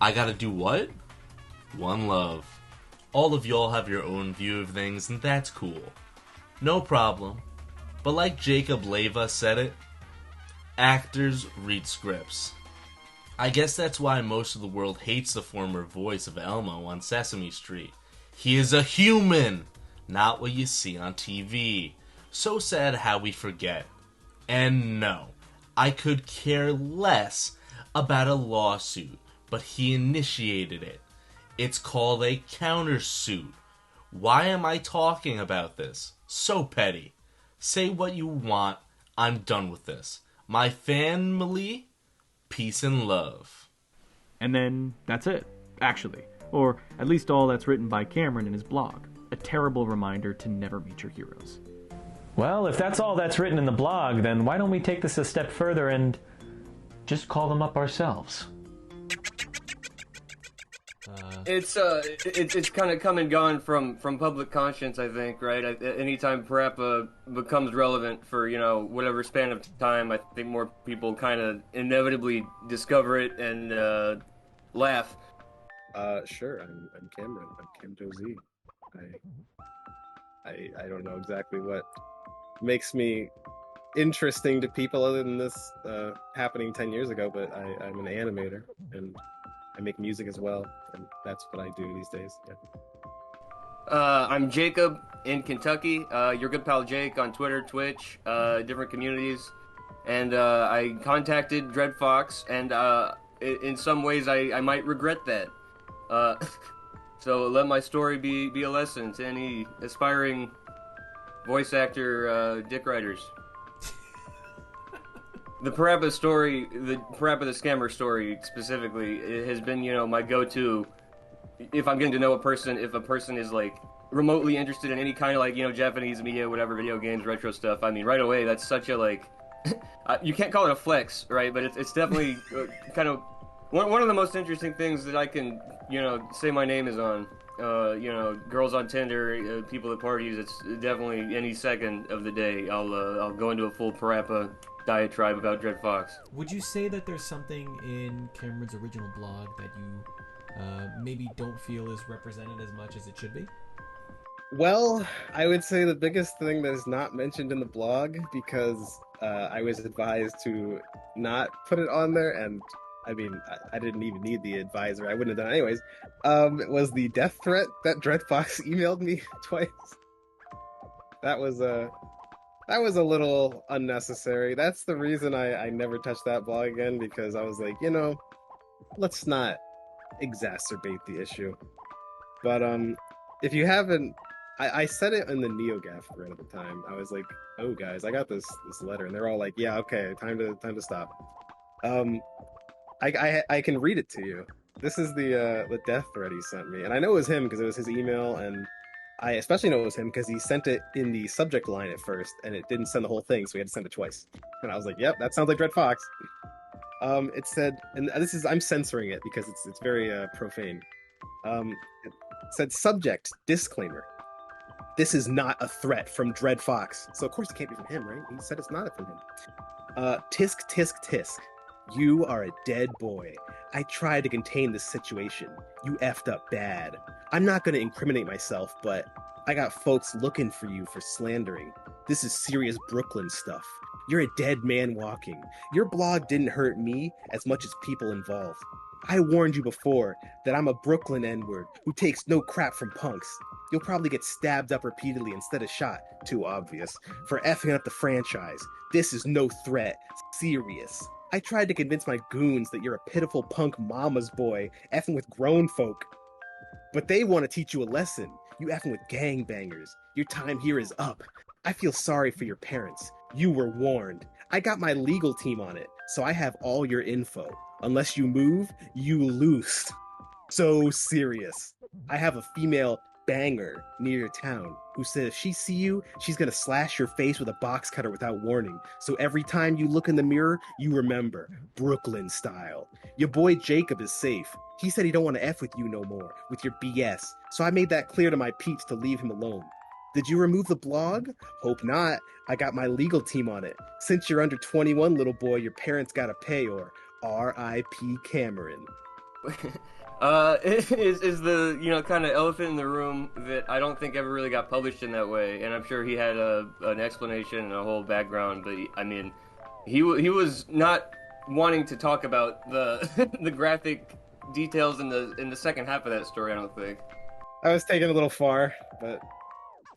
I gotta do what? One love. All of y'all have your own view of things, and that's cool. No problem. But like Jacob Leva said it, actors read scripts. I guess that's why most of the world hates the former voice of Elmo on Sesame Street. He is a human, not what you see on TV. So sad how we forget. And no, I could care less about a lawsuit, but he initiated it. It's called a countersuit. Why am I talking about this? So petty. Say what you want. I'm done with this. My family, peace and love. And then that's it, actually. Or at least all that's written by Cameron in his blog. A terrible reminder to never meet your heroes. Well, if that's all that's written in the blog, then why don't we take this a step further and just call them up ourselves? It's kind of come and gone from public conscience, I think, right? Anytime PaRappa becomes relevant for, whatever span of time, I think more people kind of inevitably discover it and laugh. Sure, I'm Cameron. I'm Cam Josie. I don't know exactly what makes me interesting to people other than this happening 10 years ago, but I'm an animator, and I make music as well, and that's what I do these days. Yeah. I'm Jacob in Kentucky. Your good pal Jake on Twitter, Twitch, different communities, and I contacted Dred Fox, and in some ways I might regret that. So let my story be a lesson to any aspiring voice actor dick writers. The PaRappa story, the PaRappa the Scammer story specifically, it has been, my go-to if I'm getting to know a person, if a person is, remotely interested in any kind of, Japanese media, whatever, video games, retro stuff. I mean, right away, that's such a, you can't call it a flex, right? But it's definitely kind of one of the most interesting things that I can, say my name is on. Girls on Tinder, people at parties, it's definitely any second of the day. I'll go into a full PaRappa diatribe about Dred Fox. Would you say that there's something in Cameron's original blog that you maybe don't feel is represented as much as it should be? Well, I would say the biggest thing that is not mentioned in the blog, because I was advised to not put it on there, and I mean, I didn't even need the advisor. I wouldn't have done it anyways. It was the death threat that Dred Fox emailed me twice. That was a little unnecessary. That's the reason I never touched that blog again, because I was like, let's not exacerbate the issue. But if you haven't, I said it in the NeoGAF thread at the time. I was like, oh guys, I got this letter, and they're all like, yeah, okay, time to stop. I can read it to you. This is the death threat he sent me, and I know it was him because it was his email, and I especially know it was him because he sent it in the subject line at first, and it didn't send the whole thing, so we had to send it twice. And I was like, "Yep, that sounds like Dred Fox." It said, and this is I'm censoring it because it's very profane. It said subject disclaimer. This is not a threat from Dred Fox. So of course it can't be from him, right? He said it's not from him. Tisk tisk tisk. You are a dead boy. I tried to contain this situation. You effed up bad. I'm not going to incriminate myself, but I got folks looking for you for slandering. This is serious Brooklyn stuff. You're a dead man walking. Your blog didn't hurt me as much as people involved. I warned you before that I'm a Brooklyn N-word who takes no crap from punks. You'll probably get stabbed up repeatedly instead of shot, too obvious, for effing up the franchise. This is no threat. Serious. I tried to convince my goons that you're a pitiful punk mama's boy effing with grown folk. But they want to teach you a lesson. You effing with gangbangers. Your time here is up. I feel sorry for your parents. You were warned. I got my legal team on it, so I have all your info. Unless you move, you lose. So serious. I have a female banger near your town who said if she see you, she's gonna slash your face with a box cutter without warning. So every time you look in the mirror, you remember, Brooklyn style. Your boy Jacob is safe. He said he don't want to F with you no more, with your BS. So I made that clear to my peeps to leave him alone. Did you remove the blog? Hope not. I got my legal team on it. Since you're under 21, little boy, your parents gotta pay, or R.I.P. Cameron. Is the kind of elephant in the room that I don't think ever really got published in that way, and I'm sure he had an explanation and a whole background, but he was not wanting to talk about the the graphic details in the second half of that story. I don't think. I was taking a little far, but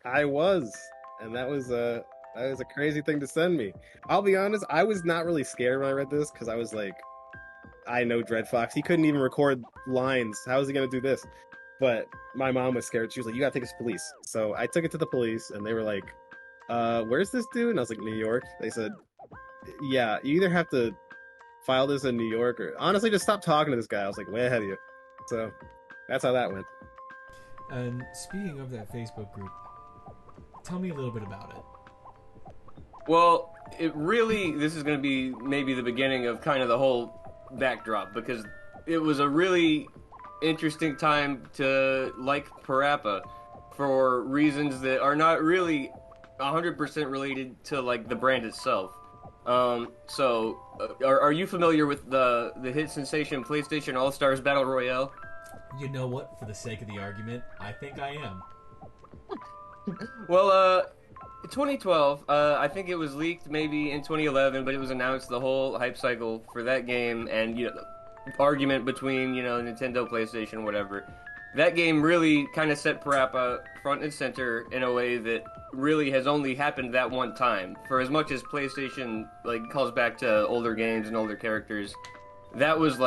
I was, and that was a crazy thing to send me. I'll be honest, I was not really scared when I read this because I was like, I know Dred Fox. He couldn't even record lines. How is he going to do this? But my mom was scared. She was like, you got to take it to police. So I took it to the police, and they were like, where's this dude? And I was like, New York. They said, yeah, you either have to file this in New York or honestly just stop talking to this guy. I was like, way ahead of you. So that's how that went. And speaking of that Facebook group, tell me a little bit about it. Well, this is going to be maybe the beginning of kind of the whole backdrop, because it was a really interesting time to like PaRappa for reasons that are not really 100% related to like the brand itself. So are you familiar with the hit sensation PlayStation All-Stars Battle Royale? You know what? For the sake of the argument, I think I am. Well, 2012, I think it was leaked maybe in 2011, but it was announced the whole hype cycle for that game and, the argument between, Nintendo, PlayStation, whatever. That game really kind of set PaRappa front and center in a way that really has only happened that one time. For as much as PlayStation, calls back to older games and older characters, that was,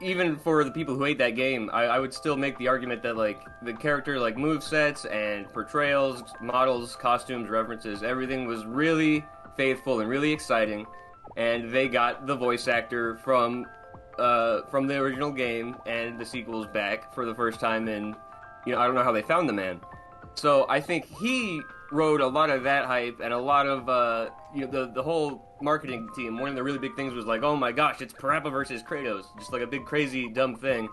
even for the people who hate that game, I would still make the argument that, the character, movesets and portrayals, models, costumes, references, everything was really faithful and really exciting, and they got the voice actor from the original game and the sequels back for the first time in, I don't know how they found the man. So I think he rode a lot of that hype and a lot of, the whole marketing team. One of the really big things was oh my gosh, it's PaRappa versus Kratos. Just a big, crazy, dumb thing.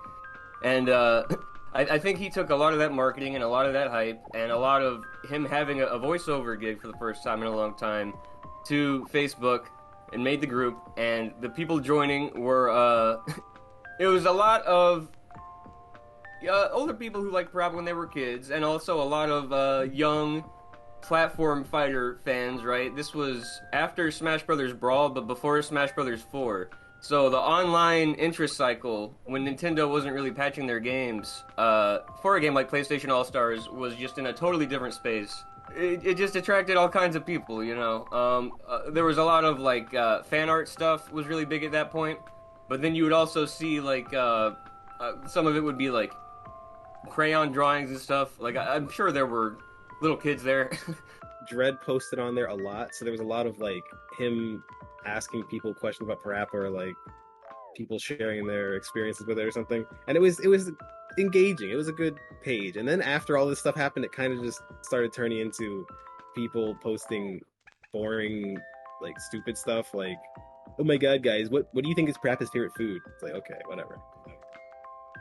And I think he took a lot of that marketing and a lot of that hype and a lot of him having a voiceover gig for the first time in a long time to Facebook and made the group. And the people joining were, it was a lot of older people who liked PaRappa when they were kids, and also a lot of young platform fighter fans, right? This was after Smash Bros. Brawl, but before Smash Bros. 4. So the online interest cycle, when Nintendo wasn't really patching their games, for a game like PlayStation All-Stars, was just in a totally different space. It just attracted all kinds of people, there was a lot of, fan art stuff was really big at that point, but then you would also see, some of it would be, crayon drawings and stuff. I'm sure there were little kids there. Dred posted on there a lot, so there was a lot of him asking people questions about PaRappa or people sharing their experiences with it or something. And it was engaging. It was a good page. And then after all this stuff happened, it kind of just started turning into people posting boring, like stupid stuff, like, "Oh my god, guys, what do you think is PaRappa's favorite food?" It's like, okay, whatever.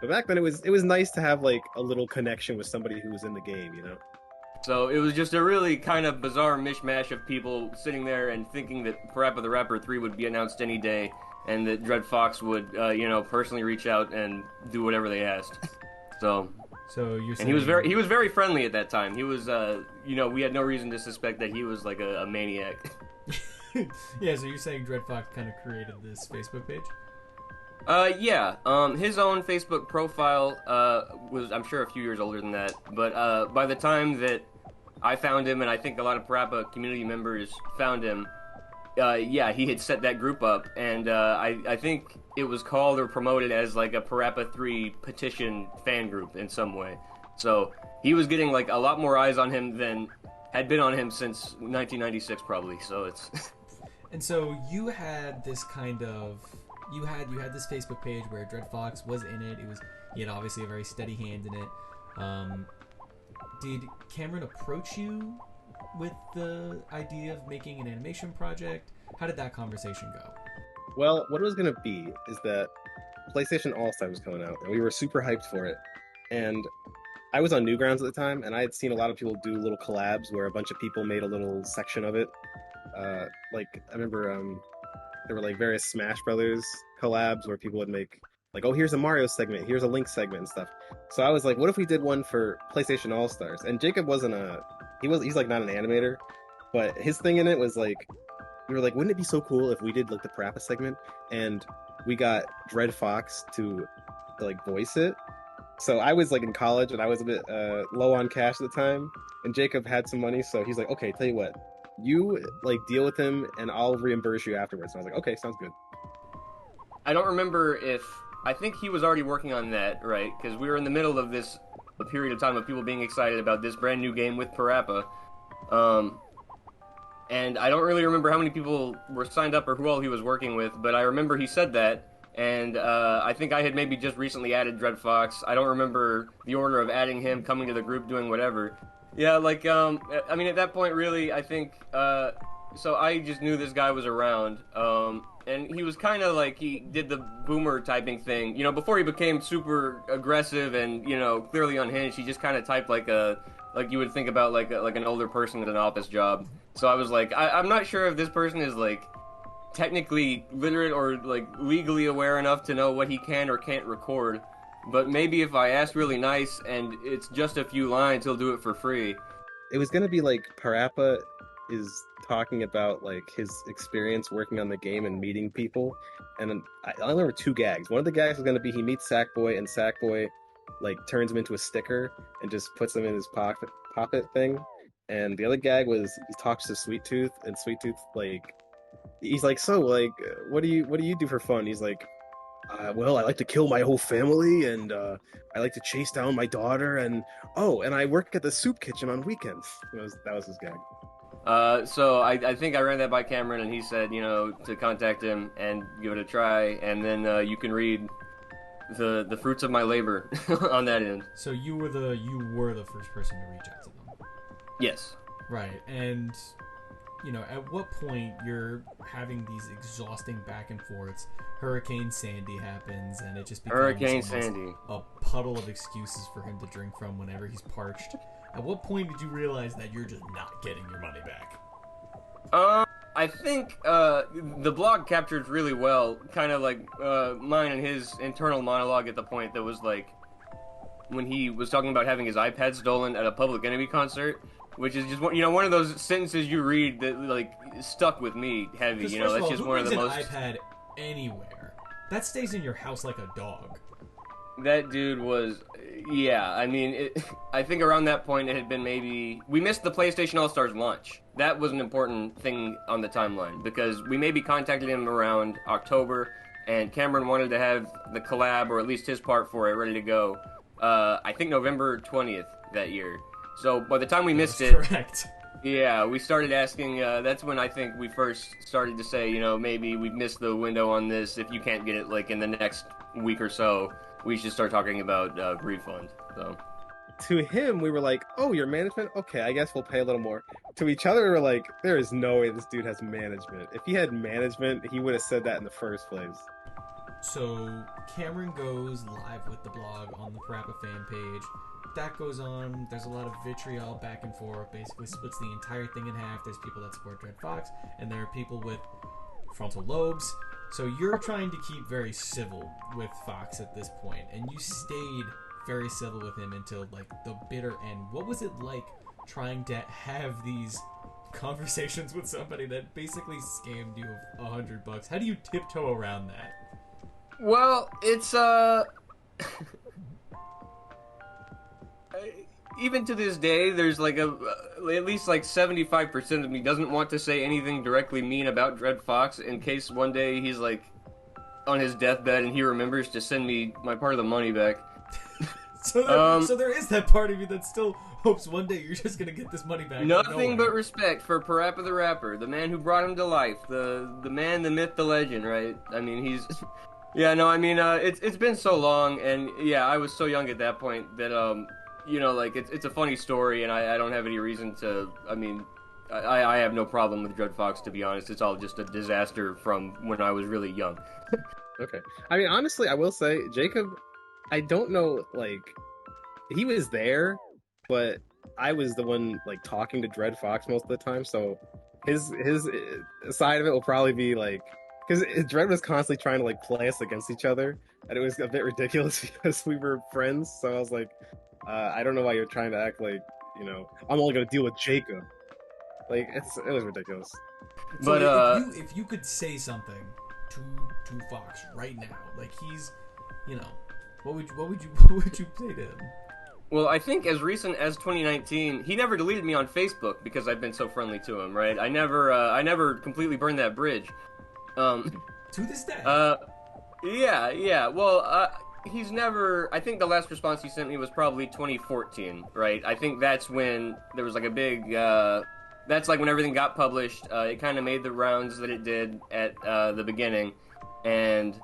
But back then, it was nice to have like a little connection with somebody who was in the game, you know. So it was just a really kind of bizarre mishmash of people sitting there and thinking that PaRappa the Rapper 3 would be announced any day, and that Dred Fox would, personally reach out and do whatever they asked. So you're saying... And he was very friendly at that time. He was, we had no reason to suspect that he was like a maniac. Yeah, so you're saying Dred Fox kind of created this Facebook page? Yeah. His own Facebook profile was, I'm sure, a few years older than that. But by the time that I found him, and I think a lot of PaRappa community members found him, he had set that group up, and I think it was called or promoted as like a PaRappa 3 petition fan group in some way. So he was getting like a lot more eyes on him than had been on him since 1996, probably. So it's. And so you had this kind of. You had this Facebook page where Dred Fox was in it. He had obviously a very steady hand in it. Did Cameron approach you with the idea of making an animation project? How did that conversation go? Well, what it was going to be is that PlayStation All-Star was coming out, and we were super hyped for it. And I was on Newgrounds at the time, and I had seen a lot of people do little collabs where a bunch of people made a little section of it. I remember there were like various Smash Brothers collabs where people would make like, oh, here's a Mario segment, here's a Link segment and stuff. So I was like, what if we did one for PlayStation All-Stars? And Jacob wasn't he's like not an animator, but his thing in it was like, we were like, wouldn't it be so cool if we did like the PaRappa segment and we got Dred Fox to like voice it? So I was like in college and I was a bit low on cash at the time, and Jacob had some money, so he's like, okay, tell you what, you like deal with him and I'll reimburse you afterwards. So I was like, okay, sounds good. I don't remember I think he was already working on that, right? Because we were in the middle of a period of time of people being excited about this brand new game with PaRappa. And I don't really remember how many people were signed up or who all he was working with, but I remember he said that, and I think I had maybe just recently added Dred Fox. I don't remember the order of adding him, coming to the group, doing whatever. Yeah, like, I mean, at that point, really, I think, so I just knew this guy was around, and he was kind of like, he did the boomer typing thing, before he became super aggressive and, clearly unhinged. He just kind of typed like you would think about like an older person with an office job. So I was like, I'm not sure if this person is like technically literate or like legally aware enough to know what he can or can't record. But maybe if I ask really nice and it's just a few lines, he'll do it for free. It was gonna be like PaRappa is talking about like his experience working on the game and meeting people, and I remember two gags. One of the gags was gonna be he meets Sackboy, and Sackboy like turns him into a sticker and just puts him in his pocket thing. And the other gag was he talks to Sweet Tooth, and Sweet Tooth like he's like, so like what do you do for fun? He's like, well, I like to kill my whole family, and I like to chase down my daughter, and I work at the soup kitchen on weekends. That was his gag. So I think I ran that by Cameron, and he said, to contact him and give it a try, and then you can read the fruits of my labor on that end. So you were the first person to reach out to them. Yes. Right, and at what point you're having these exhausting back and forths. Hurricane Sandy happens, and it just becomes a puddle of excuses for him to drink from whenever he's parched. At what point did you realize that you're just not getting your money back? I think the blog captured really well, kind of like mine and his internal monologue at the point that was like when he was talking about having his iPad stolen at a Public Enemy concert, which is just one of those sentences you read that like stuck with me heavy. That's just one of the most. An iPad anywhere that stays in your house like a dog. That dude was, yeah. I mean, I think around that point it had been maybe we missed the PlayStation All Stars launch. That was an important thing on the timeline because we maybe contacted him around October, and Cameron wanted to have the collab or at least his part for it ready to go. I think November 20th that year. So by the time we missed it, correct. Yeah, we started asking. That's when I think we first started to say, maybe we've missed the window on this. If you can't get it like in the next week or so, we should start talking about refund. So. To him, we were like, "Oh, your management? Okay, I guess we'll pay a little more." To each other, we're like, "There is no way this dude has management. If he had management, he would have said that in the first place." So Cameron goes live with the blog on the PaRappa fan page. That goes on. There's a lot of vitriol back and forth. Basically splits the entire thing in half. There's people that support Dred Fox, and there are people with frontal lobes. So you're trying to keep very civil with Fox at this point, and you stayed very civil with him until like the bitter end. What was it like trying to have these conversations with somebody that basically scammed you of $100? How do you tiptoe around that? Well, it's even to this day, there's like at least like 75% of me doesn't want to say anything directly mean about Dred Fox in case one day he's like on his deathbed and he remembers to send me my part of the money back. So there is that part of you that still hopes one day you're just gonna get this money back. Nothing but respect for PaRappa the rapper, the man who brought him to life, the man, the myth, the legend, right? I mean, he's... Yeah, no, I mean, it's been so long, and yeah, I was so young at that point that, you know, like, it's a funny story, and I don't have any reason to, I mean, I have no problem with Dred Fox, to be honest. It's all just a disaster from when I was really young. Okay. I mean, honestly, I will say, Jacob, I don't know, like, he was there, but I was the one, like, talking to Dred Fox most of the time, so his side of it will probably be, like, because Dred was constantly trying to, like, play us against each other, and it was a bit ridiculous because we were friends, so I was like, I don't know why you're trying to act like, you know, I'm only going to deal with Jacob. Like, it was ridiculous. But if you could say something to Fox right now, like he's, you know, what would you say to him? Well, I think as recent as 2019, he never deleted me on Facebook because I've been so friendly to him, right? I never completely burned that bridge. To this day. Yeah. Well, he's never... I think the last response he sent me was probably 2014, right? I think that's when there was like a big... that's like when everything got published. It kind of made the rounds that it did at the beginning. And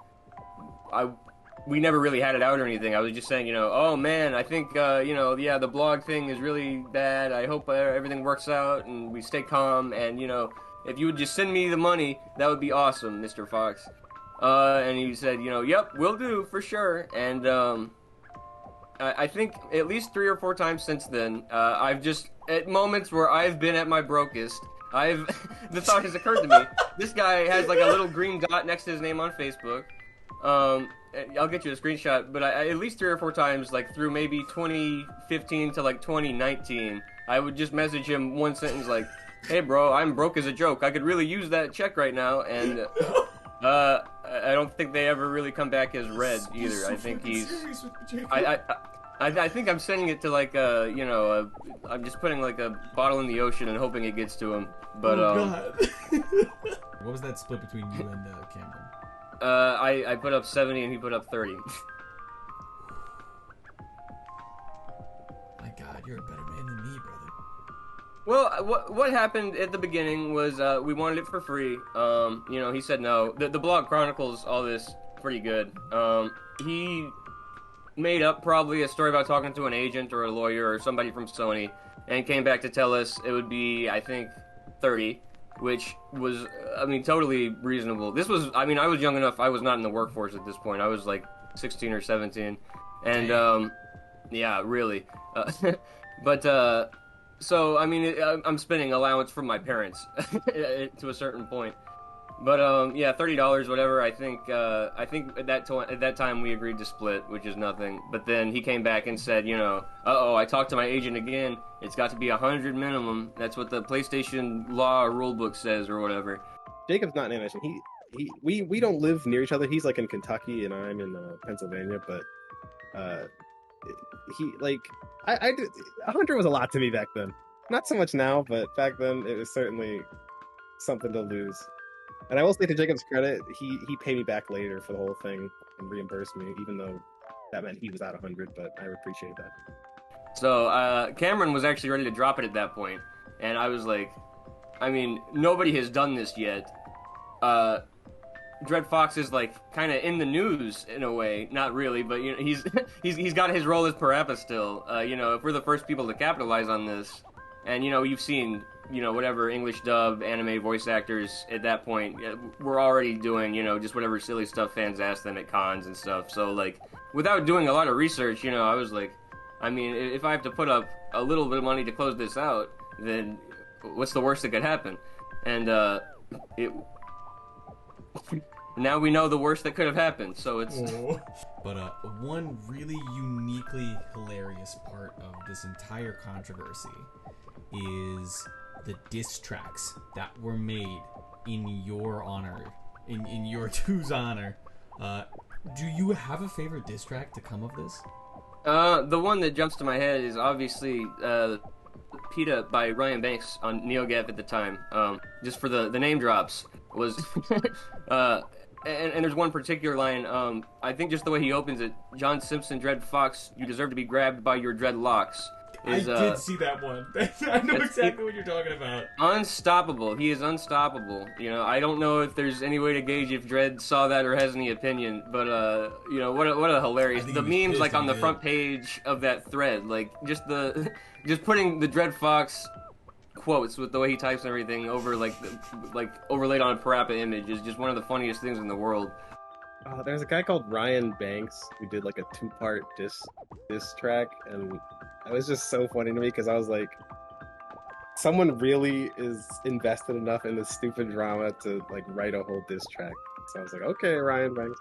we never really had it out or anything. I was just saying, you know, oh man, I think, you know, yeah, the blog thing is really bad. I hope everything works out and we stay calm. And, you know, if you would just send me the money, that would be awesome, Mr. Fox. And he said, you know, yep, will do, for sure. And I think at least 3 or 4 times since then, I've just, at moments where I've been at my brokest, the thought has occurred to me, this guy has like a little green dot next to his name on Facebook. I'll get you a screenshot, but at least 3 or 4 times, like through maybe 2015 to like 2019, I would just message him one sentence like, hey bro, I'm broke as a joke. I could really use that check right now, and I don't think they ever really come back as red either. I think he's... I think I'm sending it to like you know, I'm just putting like a bottle in the ocean and hoping it gets to him. But God. What was that split between you and Cameron? I put up 70 and he put up 30. My God, you're a better man than me, brother. Well, what happened at the beginning was we wanted it for free. You know, he said no. The blog chronicles all this pretty good. He made up probably a story about talking to an agent or a lawyer or somebody from Sony, and came back to tell us it would be, I think, 30, which was, I mean, totally reasonable. This was, I mean, I was young enough, I was not in the workforce at this point. I was like 16 or 17, and yeah, really. But so, I mean, I'm spending allowance from my parents to a certain point. But yeah, $30, whatever. I think at that time we agreed to split, which is nothing. But then he came back and said, you know, I talked to my agent again. It's got to be 100 minimum. That's what the PlayStation law rule book says, or whatever. Jacob's not an animation. We don't live near each other. He's like in Kentucky and I'm in Pennsylvania. But he like I did, 100 was a lot to me back then. Not so much now, but back then it was certainly something to lose. And I will say, to Jacob's credit, he paid me back later for the whole thing and reimbursed me, even though that meant he was at 100, but I appreciate that. So Cameron was actually ready to drop it at that point, and I was like, I mean, nobody has done this yet. Dred Fox is like kind of in the news in a way, not really, but you know he's got his role as PaRappa still. You know, if we're the first people to capitalize on this, and you know you've seen whatever English dub anime voice actors at that point we're already doing just whatever silly stuff fans ask them at cons and stuff. So like without doing a lot of research, I was like, I mean, if I have to put up a little bit of money to close this out, then what's the worst that could happen? And now we know the worst that could have happened, so it's... But one really uniquely hilarious part of this entire controversy is the diss tracks that were made in your honor, in your two's honor. Do you have a favorite diss track to come of this? The one that jumps to my head is obviously PETA by Ryan Banks on NeoGAF at the time. Just for the name drops was... And there's one particular line, I think just the way he opens it, John Simpson, Dred Fox, you deserve to be grabbed by your dreadlocks. I did see that one. I know exactly what you're talking about. Unstoppable. He is unstoppable. I don't know if there's any way to gauge if Dred saw that or has any opinion, but what a hilarious. The memes like on the front page of that thread, like just putting the Dred Fox quotes with the way he types and everything over like overlaid on a PaRappa image is just one of the funniest things in the world. There's a guy called Ryan Banks who did like a 2-part diss track, and it was just so funny to me because I was like, someone really is invested enough in this stupid drama to like write a whole diss track. So I was like, okay, Ryan Banks.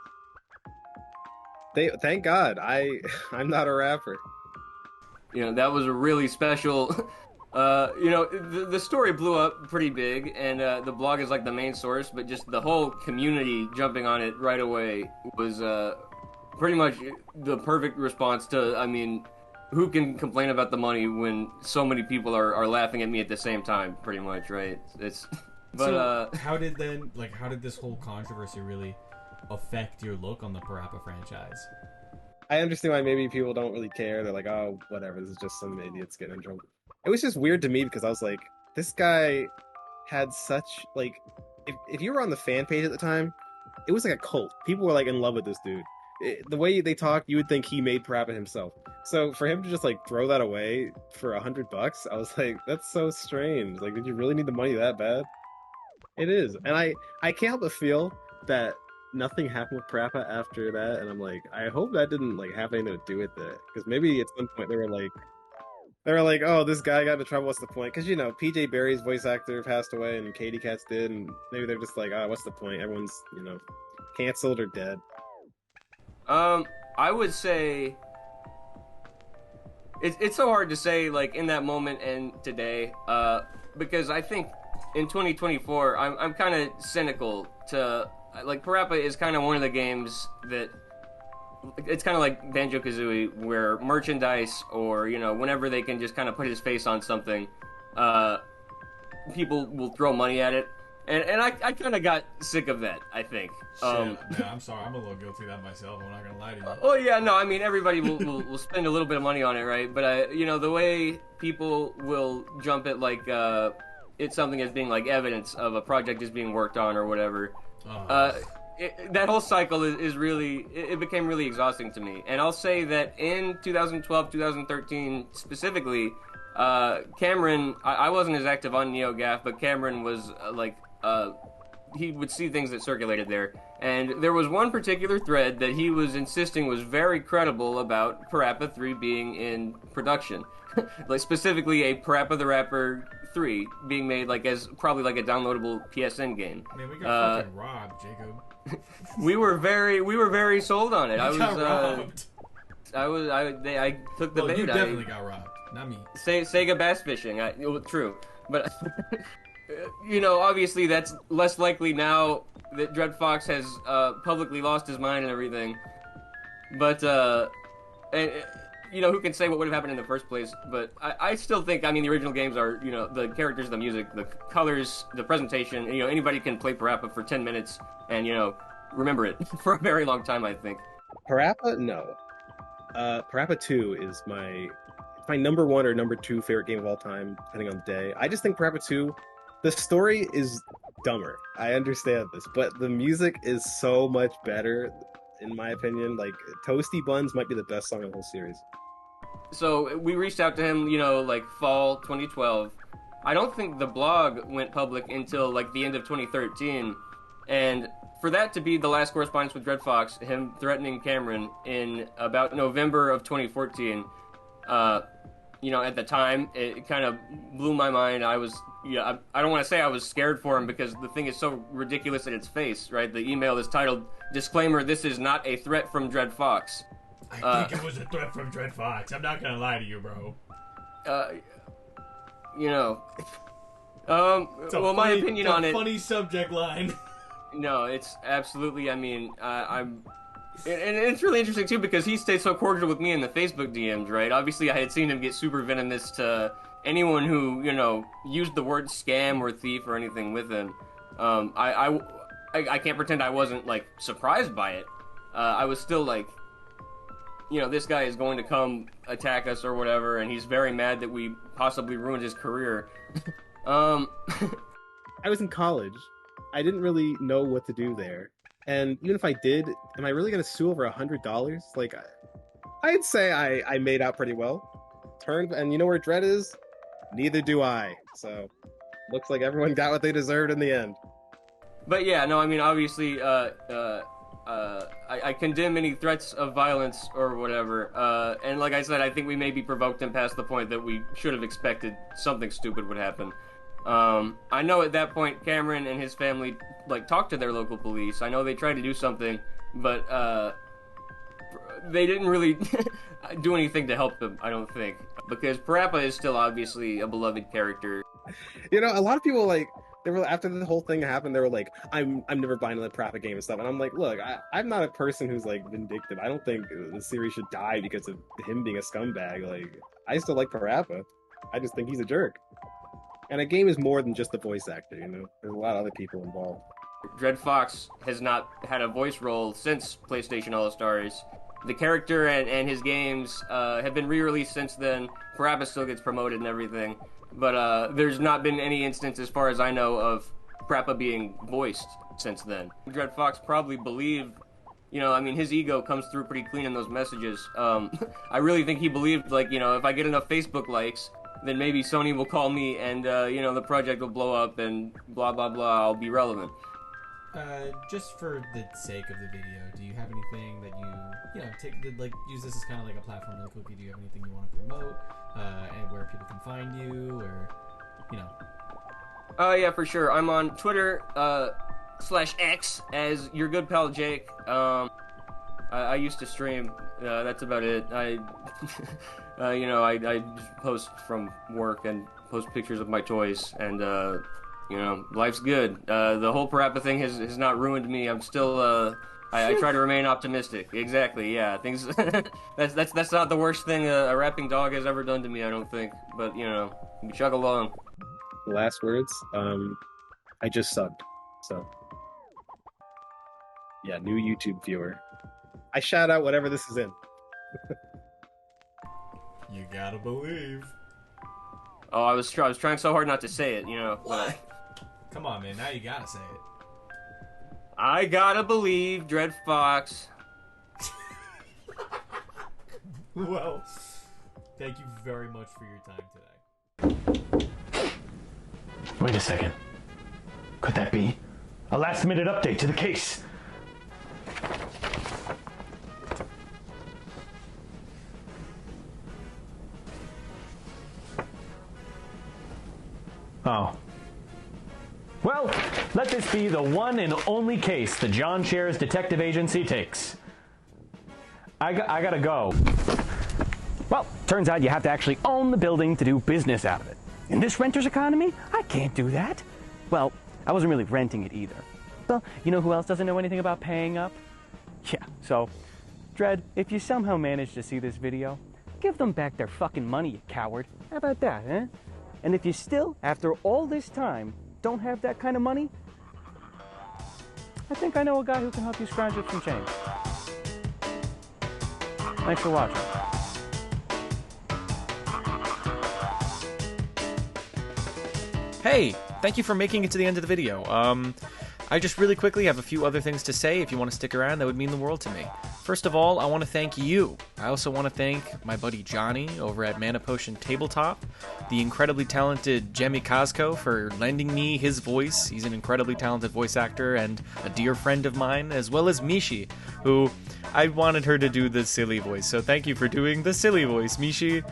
Thank God I'm not a rapper. That was a really special. The story blew up pretty big, and the blog is like the main source, but just the whole community jumping on it right away was pretty much the perfect response to, I mean, who can complain about the money when so many people are laughing at me at the same time, pretty much, right? How did this whole controversy really affect your look on the PaRappa franchise? I understand why maybe people don't really care. They're like, oh, whatever, this is just some idiots getting in trouble. It was just weird to me because I was like, this guy had such, like, if you were on the fan page at the time, it was like a cult. People were like in love with this dude. The way they talk, you would think he made PaRappa himself. So for him to just like throw that away for $100, I was like, that's so strange. Like, did you really need the money that bad? It is. And I can't help but feel that nothing happened with PaRappa after that. And I'm like, I hope that didn't like have anything to do with it. Because maybe at some point they were like, oh, this guy got into trouble, what's the point? Because, PJ Barry's voice actor passed away and Katie Katz did, and maybe they're just like, what's the point? Everyone's, canceled or dead. I would say... It's so hard to say, like, in that moment and today, because I think in 2024, I'm kind of cynical to... Like, PaRappa is kind of one of the games that... It's kind of like Banjo-Kazooie, where merchandise or, whenever they can just kind of put his face on something, people will throw money at it. And I kind of got sick of that, I think. Man, I'm sorry. I'm a little guilty of that myself. I'm not going to lie to you. Oh, yeah, no, I mean, everybody will spend a little bit of money on it, right? But, the way people will jump at, like, it's something as being, like, evidence of a project is being worked on or whatever. That whole cycle is really, it became really exhausting to me. And I'll say that in 2012, 2013 specifically, Cameron, I wasn't as active on NeoGAF, but Cameron was he would see things that circulated there. And there was one particular thread that he was insisting was very credible about PaRappa 3 being in production. Like specifically a PaRappa the Rapper 3 being made like as probably like a downloadable PSN game. Man, we got fucking robbed, Jacob. we were very sold on it. I took the bait. You definitely got robbed, not me. Sega bass fishing. True, but obviously that's less likely now that Dred Fox has publicly lost his mind and everything. But who can say what would have happened in the first place? But I still think, I mean, the original games are, the characters, the music, the colors, the presentation. Anybody can play PaRappa for 10 minutes and, remember it for a very long time, I think. PaRappa? No. PaRappa 2 is my number 1 or number 2 favorite game of all time, depending on the day. I just think PaRappa 2, the story is dumber. I understand this, but the music is so much better, in my opinion. Like, Toasty Buns might be the best song in the whole series. So we reached out to him, like fall 2012. I don't think the blog went public until like the end of 2013, and for that to be the last correspondence with Dred Fox, him threatening Cameron in about November of 2014, at the time, it kind of blew my mind. I was, I don't want to say I was scared for him because the thing is so ridiculous in its face, right? The email is titled, "Disclaimer, this is not a threat from Dred Fox." I think it was a threat from Dred Fox. I'm not gonna lie to you, bro. Well, my opinion on it... funny subject line. No, it's absolutely, and it's really interesting, too, because he stayed so cordial with me in the Facebook DMs, right? Obviously, I had seen him get super venomous to anyone who, used the word scam or thief or anything with him. I can't pretend I wasn't, like, surprised by it. I was still, like, this guy is going to come attack us or whatever, and he's very mad that we possibly ruined his career. I was in college. I didn't really know what to do there. And even if I did, am I really going to sue over $100? Like, I'd say I made out pretty well. And you know where Dred is? Neither do I. So, looks like everyone got what they deserved in the end. But yeah, no, obviously, I condemn any threats of violence or whatever. And like I said, I think we maybe provoked him past the point that we should have expected something stupid would happen. I know at that point Cameron and his family talked to their local police. I know they tried to do something, but they didn't really do anything to help them, I don't think, because PaRappa is still obviously a beloved character. A lot of people they were, after the whole thing happened, they were like, I'm never buying another PaRappa game and stuff. And I'm like, look, I'm not a person who's vindictive. I don't think the series should die because of him being a scumbag. I still like PaRappa. I just think he's a jerk. And a game is more than just the voice actor, There's a lot of other people involved. Dred Fox has not had a voice role since PlayStation All-Stars. The character and his games have been re-released since then. PaRappa still gets promoted and everything. But there's not been any instance, as far as I know, of PaRappa being voiced since then. Dred Fox probably believed, his ego comes through pretty clean in those messages. I really think he believed, if I get enough Facebook likes, then maybe Sony will call me and, the project will blow up and blah, blah, blah, I'll be relevant. Just for the sake of the video, do you have anything that use this as kind of like a platform really quickly? Do you have anything you want to promote, and where people can find you, or, Yeah, for sure. I'm on Twitter, /X as your good pal Jake. I used to stream, that's about it. I just post from work and post pictures of my toys, and, life's good. The whole PaRappa thing has not ruined me. I'm still, I try to remain optimistic. Exactly, yeah. Things, that's not the worst thing a rapping dog has ever done to me, I don't think. But, we chug along. Last words, I just subbed, so. Yeah, new YouTube viewer. I shout out whatever this is in. You gotta believe. Oh, I was trying so hard not to say it, What? Come on, man. Now you gotta say it. I gotta believe Dred Fox. Well, thank you very much for your time today. Wait a second. Could that be a last-minute update to the case? Oh. Well, let this be the one and only case the John Shares Detective Agency takes. I gotta go. Well, turns out you have to actually own the building to do business out of it. In this renter's economy, I can't do that. Well, I wasn't really renting it either. Well, you know who else doesn't know anything about paying up? Yeah, so, Dred, if you somehow manage to see this video, give them back their fucking money, you coward. How about that, eh? And if you still, after all this time, don't have that kind of money, I think I know a guy who can help you scrounge up some change. Thanks for watching. Hey, thank you for making it to the end of the video. I just really quickly have a few other things to say. If you want to stick around, that would mean the world to me. First of all, I want to thank you. I also want to thank my buddy Johnny over at Mana Potion Tabletop, the incredibly talented Jemmy Cosco for lending me his voice. He's an incredibly talented voice actor and a dear friend of mine, as well as Mishi, who I wanted her to do the silly voice. So thank you for doing the silly voice, Mishi.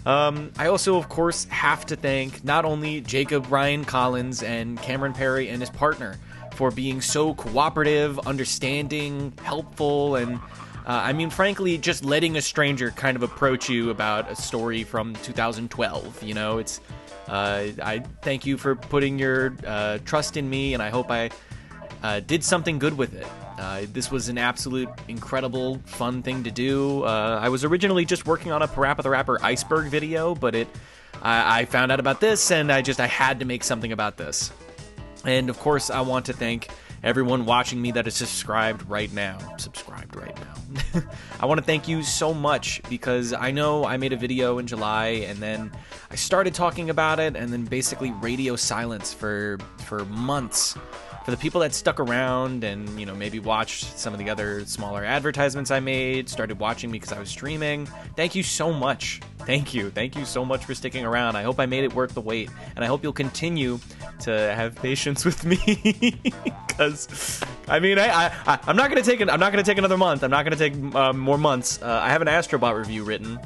I also, of course, have to thank not only Jacob Ryan Collins and Cameron Perry and his partner for being so cooperative, understanding, helpful, and I mean, frankly, just letting a stranger kind of approach you about a story from 2012. You know, it's I thank you for putting your trust in me, and I hope I did something good with it. This was an absolute incredible, fun thing to do. I was originally just working on a PaRappa the Rapper iceberg video, but I found out about this, and I had to make something about this. And of course, I want to thank everyone watching me that is subscribed right now. I want to thank you so much, because I know I made a video in July, and then I started talking about it, and then basically radio silence for months. For the people that stuck around and, you know, maybe watched some of the other smaller advertisements I made, started watching me because I was streaming, thank you so much. Thank you so much for sticking around. I hope I made it worth the wait, and I hope you'll continue to have patience with me. Because I mean, I'm not gonna take another month. I'm not gonna take more months. I have an Astrobot review written.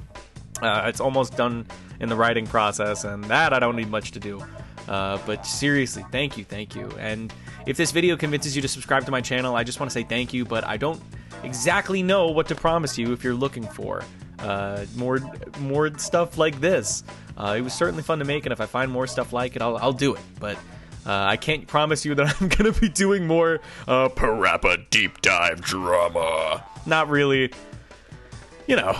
It's almost done in the writing process, and that I don't need much to do. But seriously, thank you. And if this video convinces you to subscribe to my channel, I just want to say thank you, but I don't exactly know what to promise you if you're looking for more stuff like this. It was certainly fun to make, and if I find more stuff like it, I'll do it. But I can't promise you that I'm going to be doing more PaRappa deep dive drama. Not really. You know.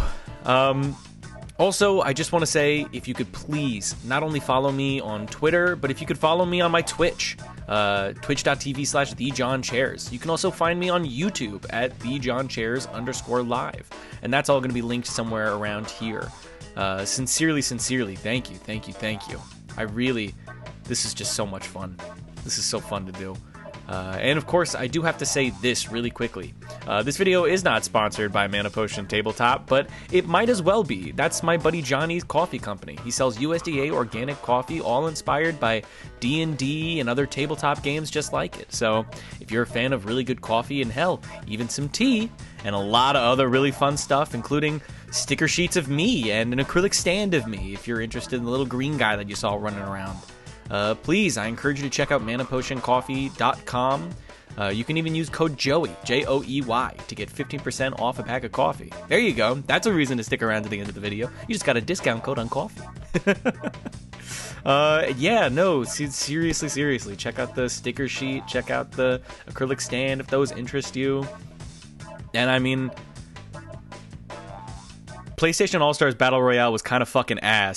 Also, I just want to say, if you could please not only follow me on Twitter, but if you could follow me on my Twitch, twitch.tv/TheJohnChairs. You can also find me on YouTube at TheJohnChairs_live. And that's all going to be linked somewhere around here. Sincerely, thank you. This is just so much fun. This is so fun to do. And of course, I do have to say this really quickly. This video is not sponsored by Mana Potion Tabletop, but it might as well be. That's my buddy Johnny's coffee company. He sells USDA organic coffee, all inspired by D&D and other tabletop games just like it. So if you're a fan of really good coffee, and hell, even some tea, and a lot of other really fun stuff, including sticker sheets of me and an acrylic stand of me, if you're interested in the little green guy that you saw running around. Please, I encourage you to check out ManaPotionCoffee.com. You can even use code JOEY, Joey, to get 15% off a pack of coffee. There you go. That's a reason to stick around to the end of the video. You just got a discount code on coffee. Yeah, no, seriously. Check out the sticker sheet. Check out the acrylic stand if those interest you. And I mean, PlayStation All-Stars Battle Royale was kind of fucking ass.